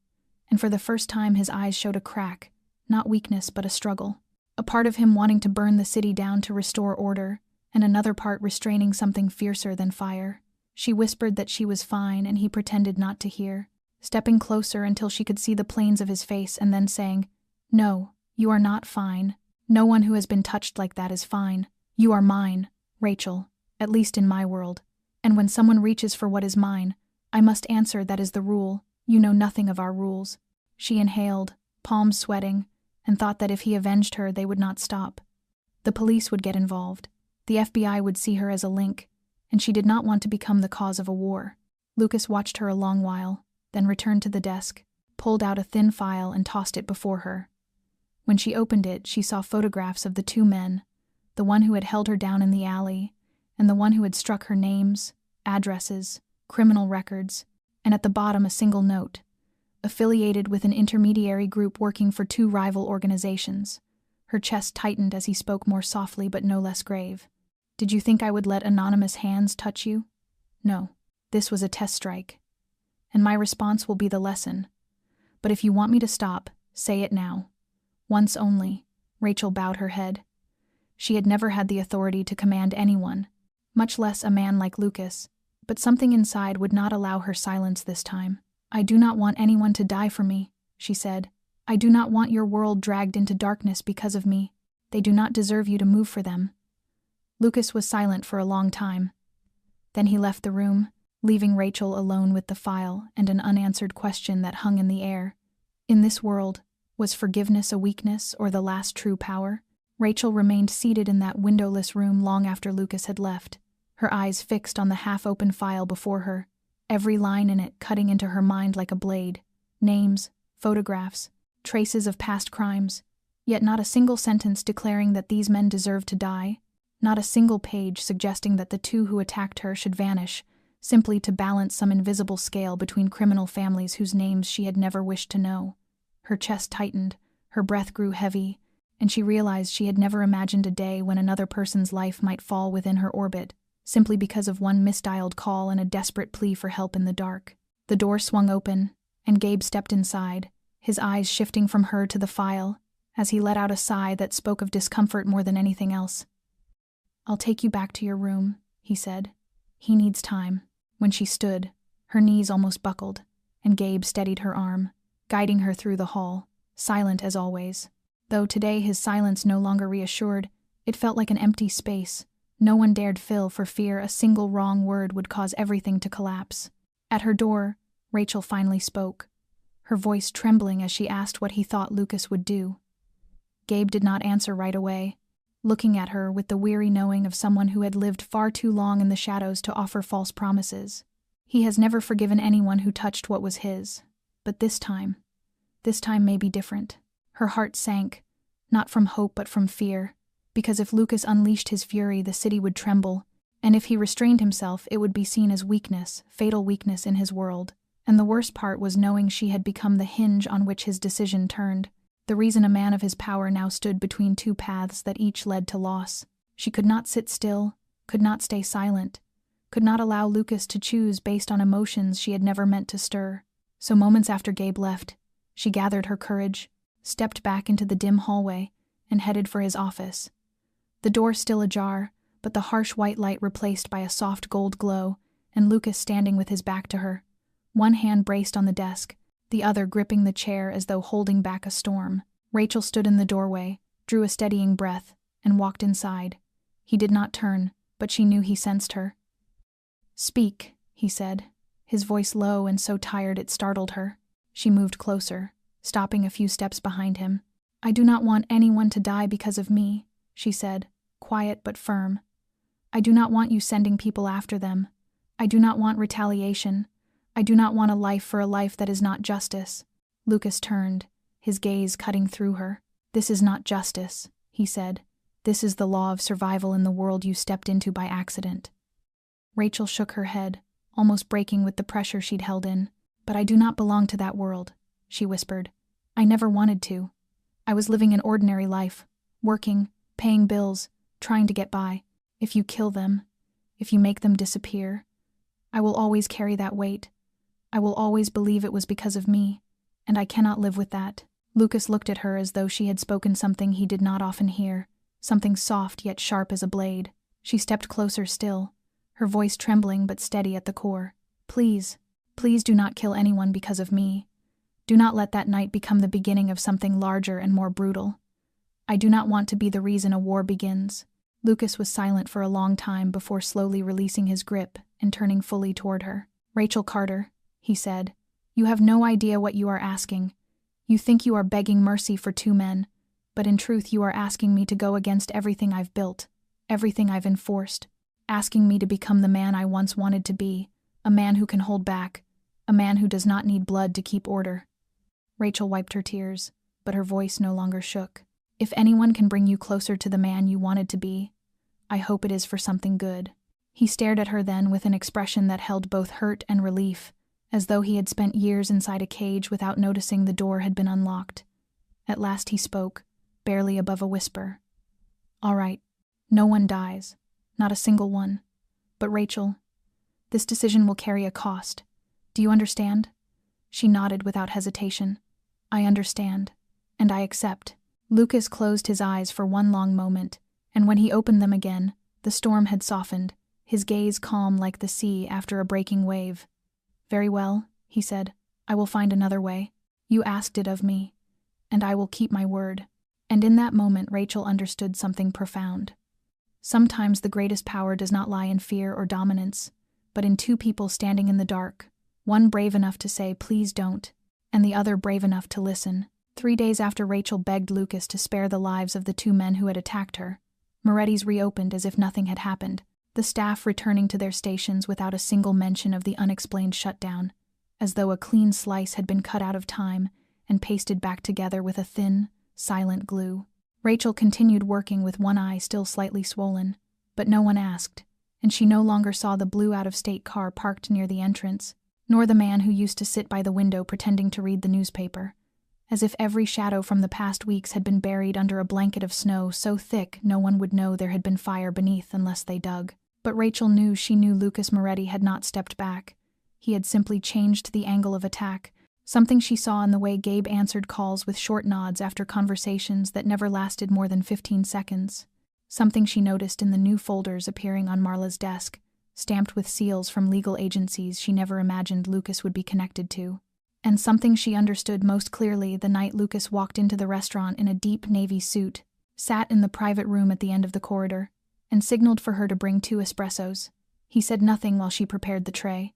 and for the first time his eyes showed a crack, not weakness but a struggle. A part of him wanting to burn the city down to restore order, and another part restraining something fiercer than fire. She whispered that she was fine, and he pretended not to hear, stepping closer until she could see the planes of his face and then saying, "No, you are not fine. No one who has been touched like that is fine. You are mine, Rachel, at least in my world. And when someone reaches for what is mine, I must answer that is the rule. You know nothing of our rules." She inhaled, palms sweating, and thought that if he avenged her they would not stop. The police would get involved. The FBI would see her as a link, and she did not want to become the cause of a war. Lucas watched her a long while, then returned to the desk, pulled out a thin file and tossed it before her. When she opened it, she saw photographs of the two men, the one who had held her down in the alley, and the one who had struck her names, addresses, criminal records, and at the bottom a single note, affiliated with an intermediary group working for two rival organizations. Her chest tightened as he spoke more softly but no less grave. "Did you think I would let anonymous hands touch you? No. This was a test strike. And my response will be the lesson. But if you want me to stop, say it now. Once only." Rachel bowed her head. She had never had the authority to command anyone, much less a man like Lucas, but something inside would not allow her silence this time. "I do not want anyone to die for me," she said. "I do not want your world dragged into darkness because of me. They do not deserve you to move for them." Lucas was silent for a long time. Then he left the room, leaving Rachel alone with the file and an unanswered question that hung in the air. In this world, was forgiveness a weakness or the last true power? Rachel remained seated in that windowless room long after Lucas had left, her eyes fixed on the half-open file before her, every line in it cutting into her mind like a blade. Names, photographs, traces of past crimes, yet not a single sentence declaring that these men deserved to die, not a single page suggesting that the two who attacked her should vanish, simply to balance some invisible scale between criminal families whose names she had never wished to know. Her chest tightened, her breath grew heavy, and she realized she had never imagined a day when another person's life might fall within her orbit, simply because of one misdialed call and a desperate plea for help in the dark. The door swung open, and Gabe stepped inside, his eyes shifting from her to the file, as he let out a sigh that spoke of discomfort more than anything else. "I'll take you back to your room," he said. "He needs time." When she stood, her knees almost buckled, and Gabe steadied her arm, guiding her through the hall, silent as always. Though today his silence no longer reassured, it felt like an empty space no one dared fill for fear a single wrong word would cause everything to collapse. At her door, Rachel finally spoke. her voice trembling as she asked what he thought Lucas would do. Gabe did not answer right away, looking at her with the weary knowing of someone who had lived far too long in the shadows to offer false promises. He has never forgiven anyone who touched what was his, but this time may be different. Her heart sank, not from hope but from fear, because if Lucas unleashed his fury, the city would tremble, and if he restrained himself, it would be seen as weakness, fatal weakness in his world. And the worst part was knowing she had become the hinge on which his decision turned, the reason a man of his power now stood between two paths that each led to loss. She could not sit still, could not stay silent, could not allow Lucas to choose based on emotions she had never meant to stir. So moments after Gabe left, she gathered her courage, stepped back into the dim hallway, and headed for his office. The door still ajar, but the harsh white light replaced by a soft gold glow, and Lucas standing with his back to her, one hand braced on the desk, the other gripping the chair as though holding back a storm. Rachel stood in the doorway, drew a steadying breath, and walked inside. He did not turn, but she knew he sensed her. "Speak," he said, his voice low and so tired it startled her. She moved closer, stopping a few steps behind him. "I do not want anyone to die because of me," she said, quiet but firm. "I do not want you sending people after them. I do not want retaliation. I do not want a life for a life that is not justice." Lucas turned, his gaze cutting through her. "This is not justice," he said. "This is the law of survival in the world you stepped into by accident." Rachel shook her head, almost breaking with the pressure she'd held in. "But I do not belong to that world," she whispered. "I never wanted to. I was living an ordinary life, working, paying bills, trying to get by. If you kill them, if you make them disappear, I will always carry that weight. I will always believe it was because of me, and I cannot live with that." Lucas looked at her as though she had spoken something he did not often hear, something soft yet sharp as a blade. She stepped closer still, her voice trembling but steady at the core. "Please, please do not kill anyone because of me. Do not let that night become the beginning of something larger and more brutal. I do not want to be the reason a war begins." Lucas was silent for a long time before slowly releasing his grip and turning fully toward her. "Rachel Carter," he said, "you have no idea what you are asking. You think you are begging mercy for two men, but in truth you are asking me to go against everything I've built, everything I've enforced, asking me to become the man I once wanted to be, a man who can hold back, a man who does not need blood to keep order." Rachel wiped her tears, but her voice no longer shook. "If anyone can bring you closer to the man you wanted to be, I hope it is for something good." He stared at her then with an expression that held both hurt and relief, as though he had spent years inside a cage without noticing the door had been unlocked. At last he spoke, barely above a whisper. "All right, no one dies, not a single one. But Rachel, this decision will carry a cost. Do you understand?" She nodded without hesitation. "I understand, and I accept." Lucas closed his eyes for one long moment, and when he opened them again, the storm had softened, his gaze calm like the sea after a breaking wave. "Very well," he said. "I will find another way. You asked it of me, and I will keep my word." And in that moment Rachel understood something profound. Sometimes the greatest power does not lie in fear or dominance, but in two people standing in the dark, one brave enough to say, "Please don't," and the other brave enough to listen. 3 days after Rachel begged Lucas to spare the lives of the two men who had attacked her, Moretti's reopened as if nothing had happened, the staff returning to their stations without a single mention of the unexplained shutdown, as though a clean slice had been cut out of time and pasted back together with a thin, silent glue. Rachel continued working with one eye still slightly swollen, but no one asked, and she no longer saw the blue out-of-state car parked near the entrance, nor the man who used to sit by the window pretending to read the newspaper, as if every shadow from the past weeks had been buried under a blanket of snow so thick no one would know there had been fire beneath unless they dug. But Rachel knew she knew Lucas Moretti had not stepped back. He had simply changed the angle of attack, something she saw in the way Gabe answered calls with short nods after conversations that never lasted more than 15 seconds. Something she noticed in the new folders appearing on Marla's desk, stamped with seals from legal agencies she never imagined Lucas would be connected to. And something she understood most clearly the night Lucas walked into the restaurant in a deep navy suit, sat in the private room at the end of the corridor, and signaled for her to bring 2 espressos. He said nothing while she prepared the tray,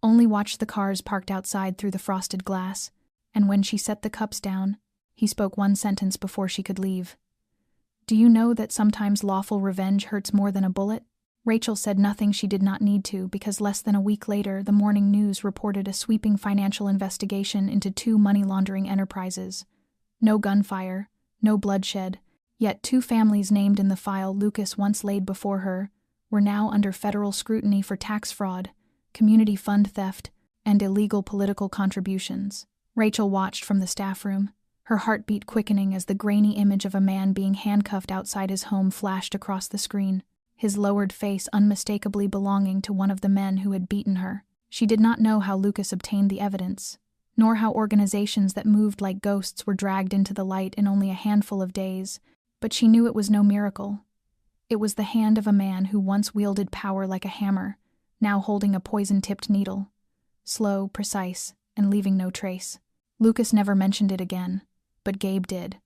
only watched the cars parked outside through the frosted glass, and when she set the cups down, he spoke one sentence before she could leave. "Do you know that sometimes lawful revenge hurts more than a bullet?" Rachel said nothing she did not need to, because less than a week later, the morning news reported a sweeping financial investigation into 2 money laundering enterprises. No gunfire, no bloodshed, yet 2 families named in the file Lucas once laid before her were now under federal scrutiny for tax fraud, community fund theft, and illegal political contributions. Rachel watched from the staff room, her heartbeat quickening as the grainy image of a man being handcuffed outside his home flashed across the screen, his lowered face unmistakably belonging to one of the men who had beaten her. She did not know how Lucas obtained the evidence, nor how organizations that moved like ghosts were dragged into the light in only a handful of days, but she knew it was no miracle. It was the hand of a man who once wielded power like a hammer, now holding a poison-tipped needle, slow, precise, and leaving no trace. Lucas never mentioned it again, but Gabe did.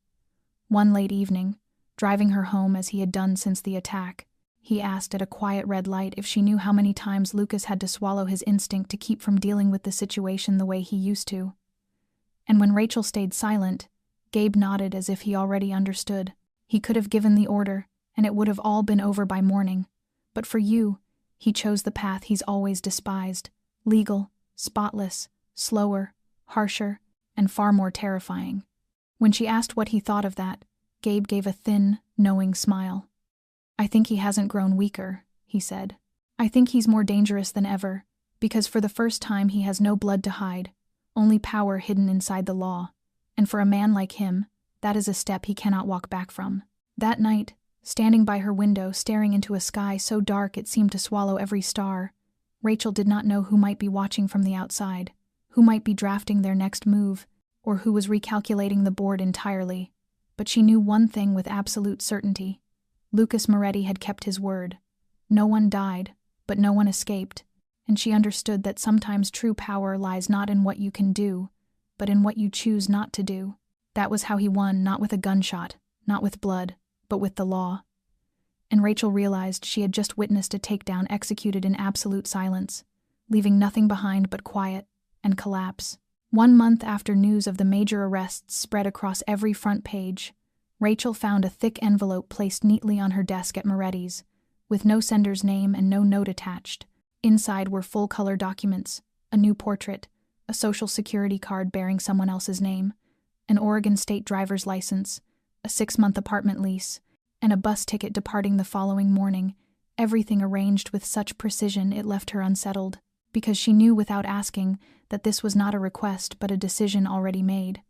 One late evening, driving her home as he had done since the attack, he asked at a quiet red light if she knew how many times Lucas had to swallow his instinct to keep from dealing with the situation the way he used to. And when Rachel stayed silent, Gabe nodded as if he already understood. He could have given the order, and it would have all been over by morning. But for you, he chose the path he's always despised: legal, spotless, slower, harsher, and far more terrifying. When she asked what he thought of that, Gabe gave a thin, knowing smile. "I think he hasn't grown weaker," he said. "I think he's more dangerous than ever, because for the first time he has no blood to hide, only power hidden inside the law, and for a man like him, that is a step he cannot walk back from." That night, standing by her window staring into a sky so dark it seemed to swallow every star, Rachel did not know who might be watching from the outside, who might be drafting their next move, or who was recalculating the board entirely. But she knew one thing with absolute certainty: Lucas Moretti had kept his word. No one died, but no one escaped, and she understood that sometimes true power lies not in what you can do, but in what you choose not to do. That was how he won, not with a gunshot, not with blood, but with the law. And Rachel realized she had just witnessed a takedown executed in absolute silence, leaving nothing behind but quiet and collapse. 1 month after news of the major arrests spread across every front page, Rachel found a thick envelope placed neatly on her desk at Moretti's, with no sender's name and no note attached. Inside were full-color documents, a new portrait, a social security card bearing someone else's name, an Oregon state driver's license, a 6-month apartment lease, and a bus ticket departing the following morning, everything arranged with such precision it left her unsettled, because she knew without asking that this was not a request but a decision already made,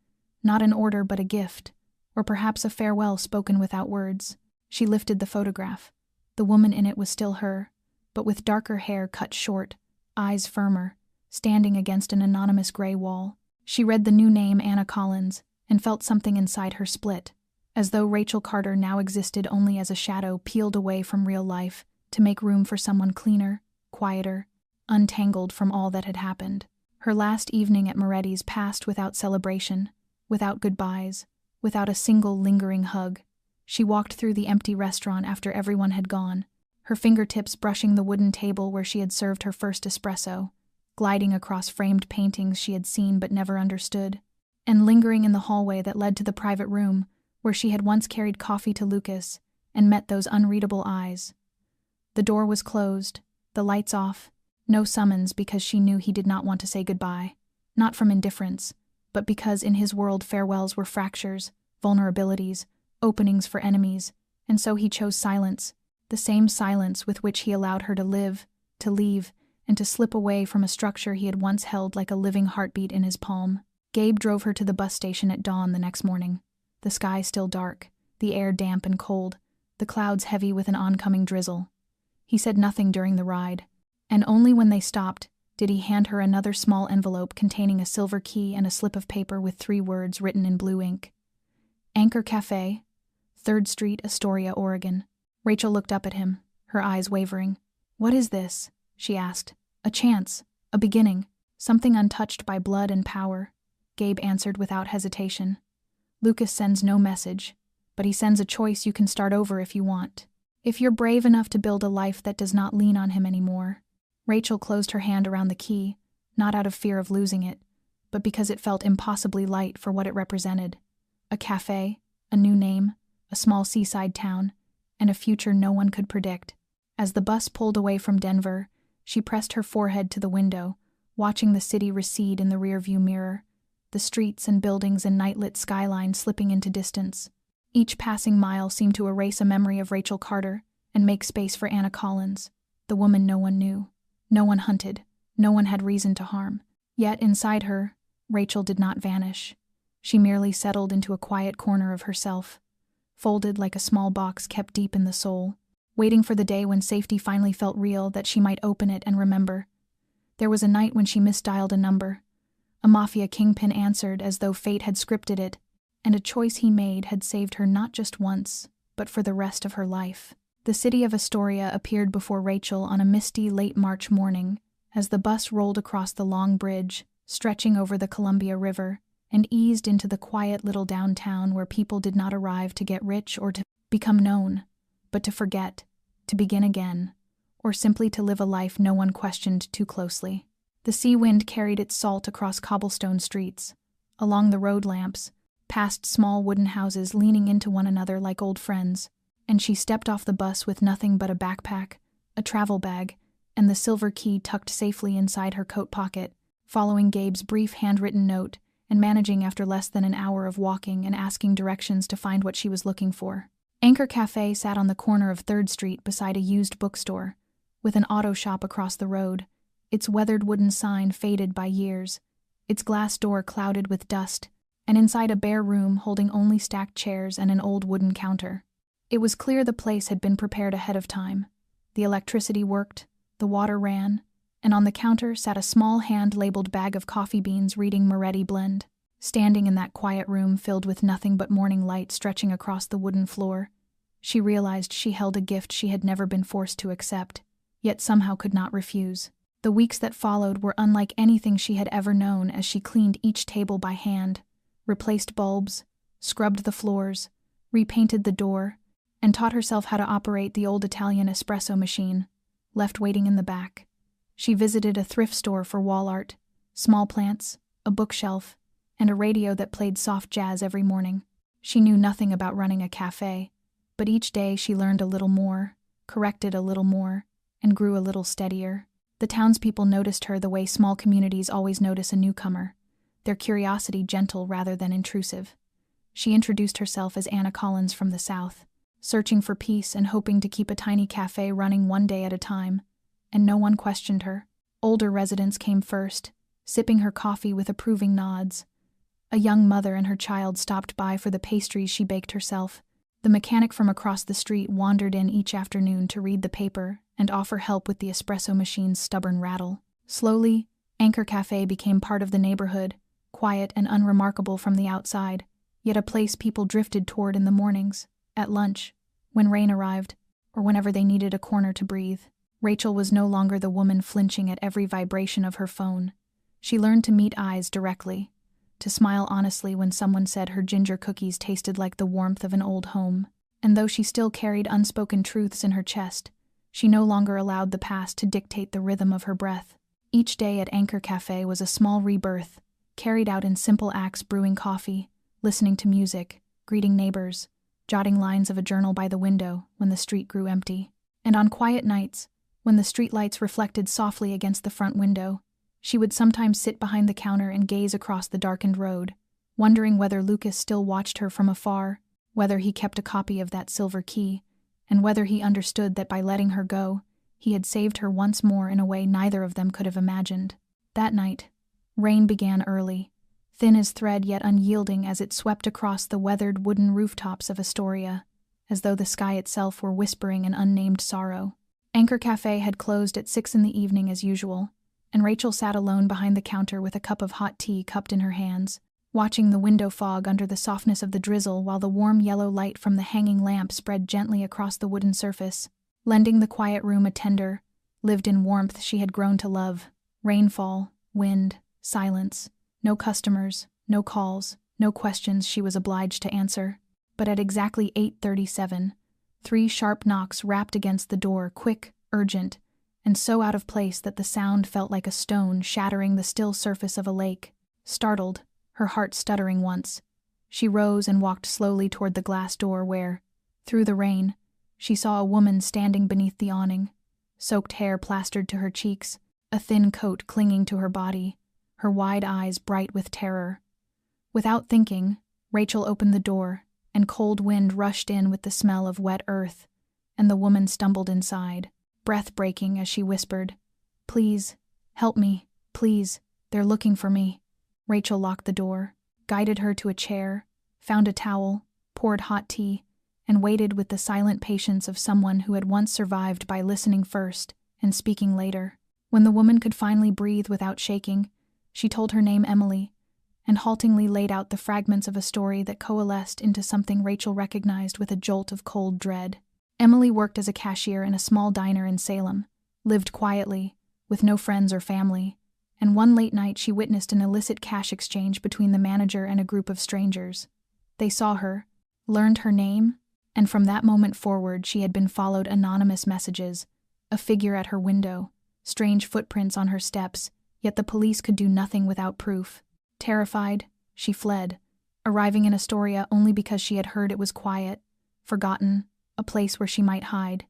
not an order but a gift, or perhaps a farewell spoken without words. She lifted the photograph. The woman in it was still her, but with darker hair cut short, eyes firmer, standing against an anonymous gray wall. She read the new name Anna Collins and felt something inside her split, as though Rachel Carter now existed only as a shadow peeled away from real life to make room for someone cleaner, quieter, untangled from all that had happened. Her last evening at Moretti's passed without celebration, without goodbyes, without a single lingering hug. She walked through the empty restaurant after everyone had gone, her fingertips brushing the wooden table where she had served her first espresso, gliding across framed paintings she had seen but never understood, and lingering in the hallway that led to the private room where she had once carried coffee to Lucas and met those unreadable eyes. The door was closed, the lights off, no summons, because she knew he did not want to say goodbye, not from indifference, but because in his world farewells were fractures, vulnerabilities, openings for enemies, and so he chose silence, the same silence with which he allowed her to live, to leave, and to slip away from a structure he had once held like a living heartbeat in his palm. Gabe drove her to the bus station at dawn the next morning, the sky still dark, the air damp and cold, the clouds heavy with an oncoming drizzle. He said nothing during the ride, and only when they stopped did he hand her another small envelope containing a silver key and a slip of paper with 3 words written in blue ink. Anchor Cafe, 3rd Street, Astoria, Oregon. Rachel looked up at him, her eyes wavering. "What is this?" she asked. "A chance, a beginning, something untouched by blood and power," Gabe answered without hesitation. "Lucas sends no message, but he sends a choice you can start over if you want. If you're brave enough to build a life that does not lean on him anymore." Rachel closed her hand around the key, not out of fear of losing it, but because it felt impossibly light for what it represented. A cafe, a new name, a small seaside town, and a future no one could predict. As the bus pulled away from Denver, she pressed her forehead to the window, watching the city recede in the rearview mirror, the streets and buildings and night-lit skyline slipping into distance. Each passing mile seemed to erase a memory of Rachel Carter and make space for Anna Collins, the woman no one knew. No one hunted, no one had reason to harm. Yet inside her, Rachel did not vanish. She merely settled into a quiet corner of herself, folded like a small box kept deep in the soul, waiting for the day when safety finally felt real, that she might open it and remember. There was a night when she misdialed a number. A Mafia kingpin answered as though fate had scripted it, and a choice he made had saved her not just once, but for the rest of her life. The city of Astoria appeared before Rachel on a misty late March morning as the bus rolled across the long bridge, stretching over the Columbia River, and eased into the quiet little downtown where people did not arrive to get rich or to become known, but to forget, to begin again, or simply to live a life no one questioned too closely. The sea wind carried its salt across cobblestone streets, along the road lamps, past small wooden houses leaning into one another like old friends, and she stepped off the bus with nothing but a backpack, a travel bag, and the silver key tucked safely inside her coat pocket, following Gabe's brief handwritten note and managing after less than an hour of walking and asking directions to find what she was looking for. Anchor Cafe sat on the corner of 3rd Street beside a used bookstore, with an auto shop across the road, its weathered wooden sign faded by years, its glass door clouded with dust, and inside a bare room holding only stacked chairs and an old wooden counter. It was clear the place had been prepared ahead of time. The electricity worked, the water ran, and on the counter sat a small hand-labeled bag of coffee beans reading Moretti Blend. Standing in that quiet room filled with nothing but morning light stretching across the wooden floor, she realized she held a gift she had never been forced to accept, yet somehow could not refuse. The weeks that followed were unlike anything she had ever known as she cleaned each table by hand, replaced bulbs, scrubbed the floors, repainted the door, and taught herself how to operate the old Italian espresso machine, left waiting in the back. She visited a thrift store for wall art, small plants, a bookshelf, and a radio that played soft jazz every morning. She knew nothing about running a cafe, but each day she learned a little more, corrected a little more, and grew a little steadier. The townspeople noticed her the way small communities always notice a newcomer, their curiosity gentle rather than intrusive. She introduced herself as Anna Collins from the South, searching for peace and hoping to keep a tiny cafe running one day at a time, and no one questioned her. Older residents came first, sipping her coffee with approving nods. A young mother and her child stopped by for the pastries she baked herself. The mechanic from across the street wandered in each afternoon to read the paper and offer help with the espresso machine's stubborn rattle. Slowly, Anchor Cafe became part of the neighborhood, quiet and unremarkable from the outside, yet a place people drifted toward in the mornings, at lunch, when rain arrived, or whenever they needed a corner to breathe. Rachel was no longer the woman flinching at every vibration of her phone. She learned to meet eyes directly, to smile honestly when someone said her ginger cookies tasted like the warmth of an old home. And though she still carried unspoken truths in her chest, she no longer allowed the past to dictate the rhythm of her breath. Each day at Anchor Cafe was a small rebirth, carried out in simple acts: brewing coffee, listening to music, greeting neighbors, jotting lines of a journal by the window when the street grew empty. And on quiet nights, when the streetlights reflected softly against the front window, she would sometimes sit behind the counter and gaze across the darkened road, wondering whether Lucas still watched her from afar, whether he kept a copy of that silver key, and whether he understood that by letting her go, he had saved her once more in a way neither of them could have imagined. That night, rain began early, thin as thread yet unyielding as it swept across the weathered wooden rooftops of Astoria, as though the sky itself were whispering an unnamed sorrow. Anchor Cafe had closed at 6 p.m. as usual, and Rachel sat alone behind the counter with a cup of hot tea cupped in her hands, watching the window fog under the softness of the drizzle while the warm yellow light from the hanging lamp spread gently across the wooden surface, lending the quiet room a tender, lived-in warmth she had grown to love. Rainfall, wind, silence, no customers, no calls, no questions she was obliged to answer. But at exactly 8:37, 3 sharp knocks rapped against the door, quick, urgent, and so out of place that the sound felt like a stone shattering the still surface of a lake. Startled, her heart stuttering once, she rose and walked slowly toward the glass door where, through the rain, she saw a woman standing beneath the awning, soaked hair plastered to her cheeks, a thin coat clinging to her body, her wide eyes bright with terror. Without thinking, Rachel opened the door, and cold wind rushed in with the smell of wet earth, and the woman stumbled inside, breath breaking as she whispered, "Please, help me, please, they're looking for me." Rachel locked the door, guided her to a chair, found a towel, poured hot tea, and waited with the silent patience of someone who had once survived by listening first and speaking later. When the woman could finally breathe without shaking, she told her name Emily, and haltingly laid out the fragments of a story that coalesced into something Rachel recognized with a jolt of cold dread. Emily worked as a cashier in a small diner in Salem, lived quietly, with no friends or family, and one late night she witnessed an illicit cash exchange between the manager and a group of strangers. They saw her, learned her name, and from that moment forward she had been followed anonymous messages, a figure at her window, strange footprints on her steps, yet the police could do nothing without proof. Terrified, she fled, arriving in Astoria only because she had heard it was quiet, forgotten, a place where she might hide.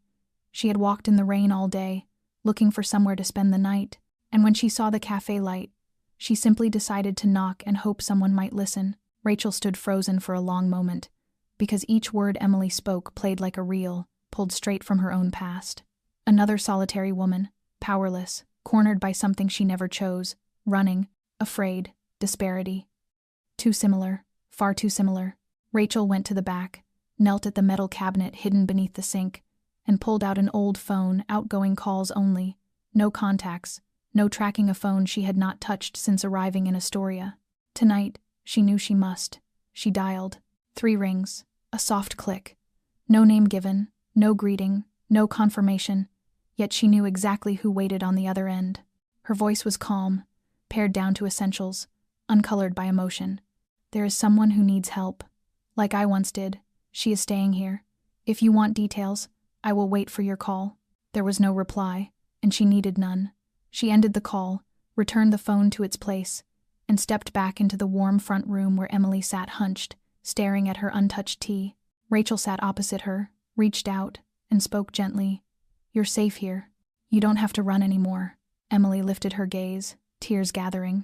She had walked in the rain all day, looking for somewhere to spend the night, and when she saw the cafe light, she simply decided to knock and hope someone might listen. Rachel stood frozen for a long moment, because each word Emily spoke played like a reel, pulled straight from her own past. Another solitary woman, powerless, cornered by something she never chose, running, afraid, disparity. Too similar, far too similar. Rachel went to the back, knelt at the metal cabinet hidden beneath the sink, and pulled out an old phone, outgoing calls only, no contacts, no tracking a phone she had not touched since arriving in Astoria. Tonight, she knew she must. She dialed. 3 rings, a soft click. No name given, no greeting, no confirmation, yet she knew exactly who waited on the other end. Her voice was calm, pared down to essentials, uncolored by emotion. "There is someone who needs help. Like I once did. She is staying here. If you want details, I will wait for your call." There was no reply, and she needed none. She ended the call, returned the phone to its place, and stepped back into the warm front room where Emily sat hunched, staring at her untouched tea. Rachel sat opposite her, reached out, and spoke gently. "You're safe here. You don't have to run anymore." Emily lifted her gaze, tears gathering.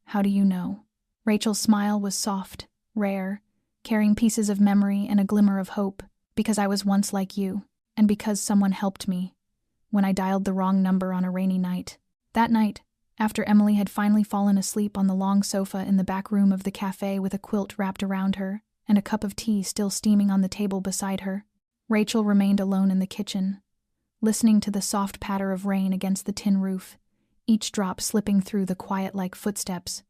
"How do you know?" Rachel's smile was soft, rare, carrying pieces of memory and a glimmer of hope. "Because I was once like you, and because someone helped me, when I dialed the wrong number on a rainy night." That night, after Emily had finally fallen asleep on the long sofa in the back room of the cafe with a quilt wrapped around her and a cup of tea still steaming on the table beside her, Rachel remained alone in the kitchen, listening to the soft patter of rain against the tin roof, each drop slipping through the quiet-like footsteps,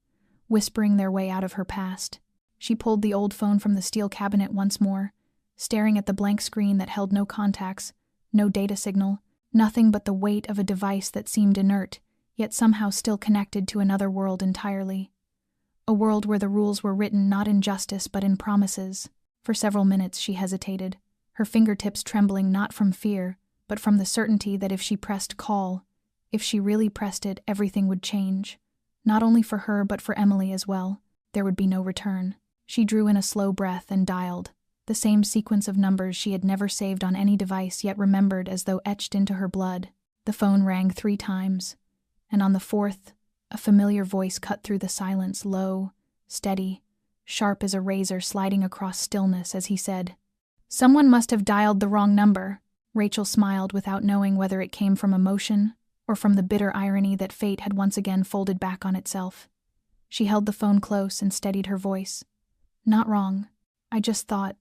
whispering their way out of her past. She pulled the old phone from the steel cabinet once more, staring at the blank screen that held no contacts, no data signal, nothing but the weight of a device that seemed inert, yet somehow still connected to another world entirely. A world where the rules were written not in justice but in promises. For several minutes she hesitated, her fingertips trembling not from fear, but from the certainty that if she pressed call, if she really pressed it, everything would change. Not only for her but for Emily as well. There would be no return. She drew in a slow breath and dialed, the same sequence of numbers she had never saved on any device yet remembered as though etched into her blood. The phone rang 3 times, and on the 4th, a familiar voice cut through the silence, low, steady, sharp as a razor sliding across stillness as he said, "Someone must have dialed the wrong number." Rachel smiled without knowing whether it came from emotion or from the bitter irony that fate had once again folded back on itself. She held the phone close and steadied her voice. "Not wrong. I just thought,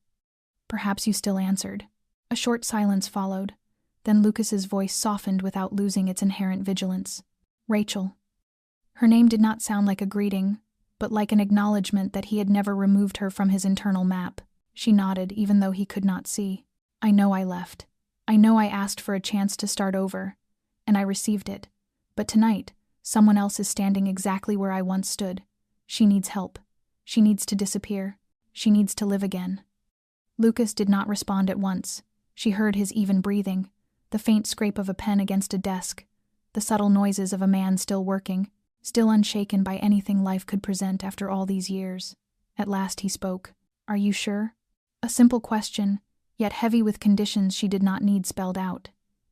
perhaps you still answered." A short silence followed. Then Lucas's voice softened without losing its inherent vigilance. "Rachel." Her name did not sound like a greeting, but like an acknowledgement that he had never removed her from his internal map. She nodded, even though he could not see. "I know I left. I know I asked for a chance to start over, and I received it. But tonight, someone else is standing exactly where I once stood. She needs help. She needs to disappear. She needs to live again." Lucas did not respond at once. She heard his even breathing, the faint scrape of a pen against a desk, the subtle noises of a man still working. still unshaken by anything life could present after all these years. At last he spoke. "Are you sure?" A simple question, yet heavy with conditions she did not need spelled out.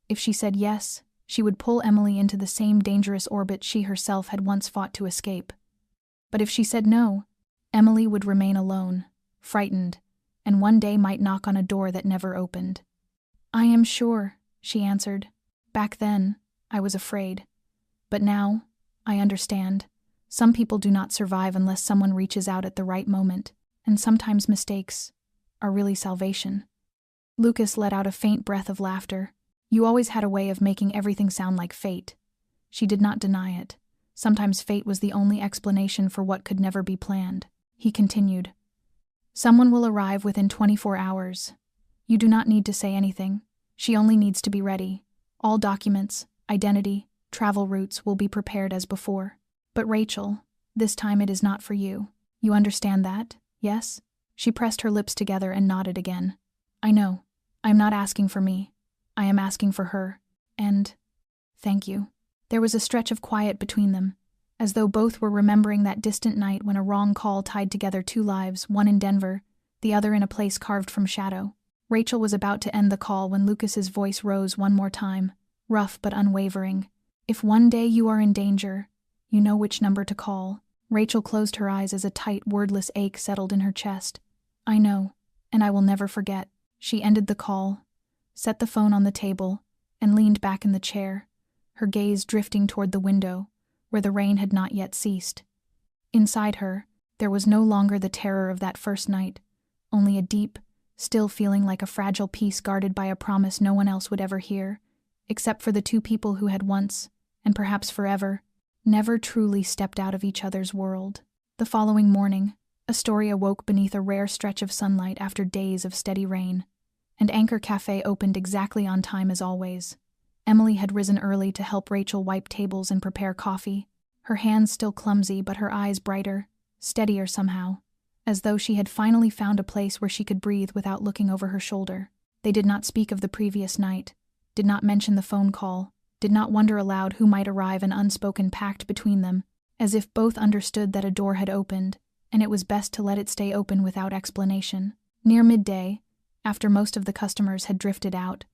If she said yes, she would pull Emily into the same dangerous orbit she herself had once fought to escape. But if she said no, Emily would remain alone, frightened, and one day might knock on a door that never opened. "I am sure," she answered. "Back then, I was afraid. But now, I understand. Some people do not survive unless someone reaches out at the right moment, and sometimes mistakes are really salvation." Lucas let out a faint breath of laughter. "You always had a way of making everything sound like fate." She did not deny it. Sometimes fate was the only explanation for what could never be planned. He continued. "Someone will arrive within 24 hours. You do not need to say anything. She only needs to be ready. All documents, identity, travel routes will be prepared as before. But Rachel, this time it is not for you. You understand that, yes?" She pressed her lips together and nodded again. "I know. I am not asking for me. I am asking for her. And thank you." There was a stretch of quiet between them, as though both were remembering that distant night when a wrong call tied together two lives, one in Denver, the other in a place carved from shadow. Rachel was about to end the call when Lucas's voice rose one more time, rough but unwavering. "If one day you are in danger, you know which number to call." Rachel closed her eyes as a tight, wordless ache settled in her chest. "I know, and I will never forget." She ended the call, set the phone on the table, and leaned back in the chair, her gaze drifting toward the window, where the rain had not yet ceased. Inside her, there was no longer the terror of that first night, only a deep, still feeling like a fragile peace guarded by a promise no one else would ever hear, except for the two people who had once, and perhaps forever, never truly stepped out of each other's world. The following morning, Astoria woke beneath a rare stretch of sunlight after days of steady rain, and Anchor Cafe opened exactly on time as always. Emily had risen early to help Rachel wipe tables and prepare coffee, her hands still clumsy but her eyes brighter, steadier somehow, as though she had finally found a place where she could breathe without looking over her shoulder. They did not speak of the previous night, did not mention the phone call, did not wonder aloud who might arrive, an unspoken pact between them, as if both understood that a door had opened, and it was best to let it stay open without explanation. Near midday, after most of the customers had drifted out,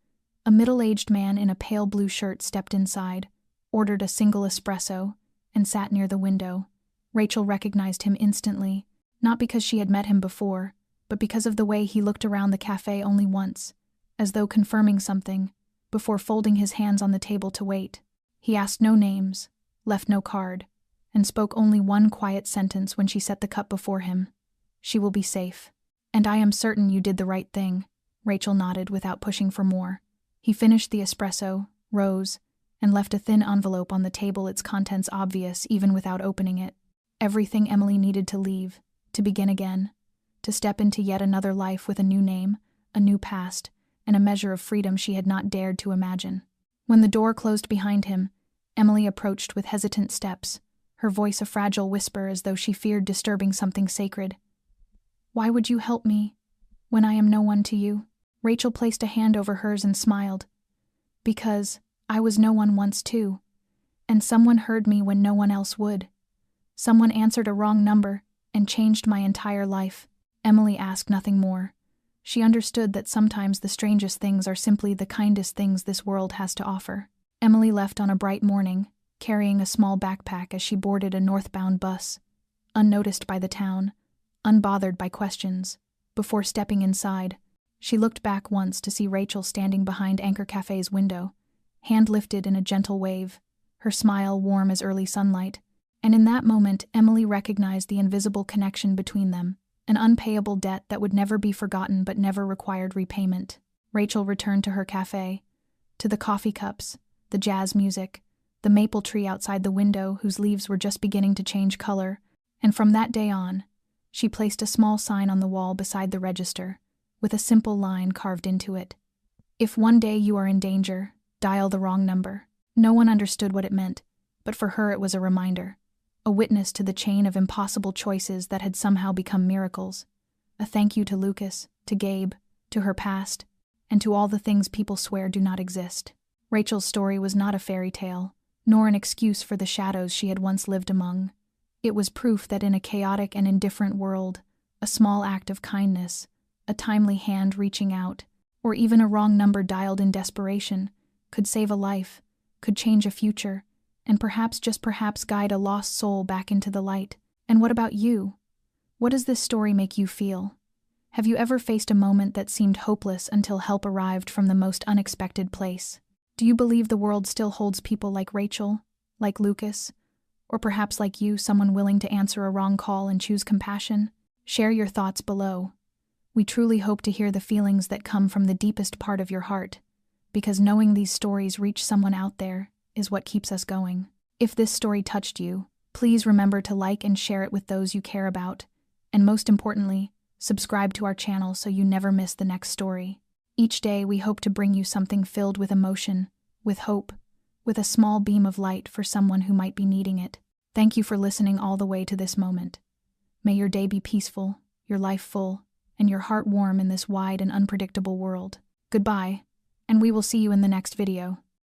a middle-aged man in a pale blue shirt stepped inside, ordered a single espresso, and sat near the window. Rachel recognized him instantly, not because she had met him before, but because of the way he looked around the cafe only once, as though confirming something, before folding his hands on the table to wait. He asked no names, left no card, and spoke only one quiet sentence when she set the cup before him. "She will be safe. And I am certain you did the right thing." Rachel nodded without pushing for more. He finished the espresso, rose, and left a thin envelope on the table, its contents obvious even without opening it. Everything Emily needed to leave, to begin again, to step into yet another life with a new name, a new past, and a measure of freedom she had not dared to imagine. When the door closed behind him, Emily approached with hesitant steps, her voice a fragile whisper as though she feared disturbing something sacred. "Why would you help me when I am no one to you?" Rachel placed a hand over hers and smiled. "Because I was no one once too, and someone heard me when no one else would. Someone answered a wrong number and changed my entire life." Emily asked nothing more. She understood that sometimes the strangest things are simply the kindest things this world has to offer. Emily left on a bright morning, carrying a small backpack as she boarded a northbound bus, unnoticed by the town, unbothered by questions. Before stepping inside, she looked back once to see Rachel standing behind Anchor Cafe's window, hand lifted in a gentle wave, her smile warm as early sunlight, and in that moment Emily recognized the invisible connection between them, an unpayable debt that would never be forgotten but never required repayment. Rachel returned to her cafe, to the coffee cups, the jazz music, the maple tree outside the window whose leaves were just beginning to change color, and from that day on, she placed a small sign on the wall beside the register, with a simple line carved into it. "If one day you are in danger, dial the wrong number." No one understood what it meant, but for her it was a reminder, a witness to the chain of impossible choices that had somehow become miracles, a thank you to Lucas, to Gabe, to her past, and to all the things people swear do not exist. Rachel's story was not a fairy tale, nor an excuse for the shadows she had once lived among. It was proof that in a chaotic and indifferent world, a small act of kindness, a timely hand reaching out, or even a wrong number dialed in desperation, could save a life, could change a future, and perhaps, just perhaps, guide a lost soul back into the light. And what about you? What does this story make you feel? Have you ever faced a moment that seemed hopeless until help arrived from the most unexpected place? Do you believe the world still holds people like Rachel, like Lucas, or perhaps like you, someone willing to answer a wrong call and choose compassion? Share your thoughts below. We truly hope to hear the feelings that come from the deepest part of your heart, because knowing these stories reach someone out there is what keeps us going. If this story touched you, please remember to like and share it with those you care about, and most importantly, subscribe to our channel so you never miss the next story. Each day we hope to bring you something filled with emotion, with hope, with a small beam of light for someone who might be needing it. Thank you for listening all the way to this moment. May your day be peaceful, your life full, and your heart warm in this wide and unpredictable world. Goodbye, and we will see you in the next video.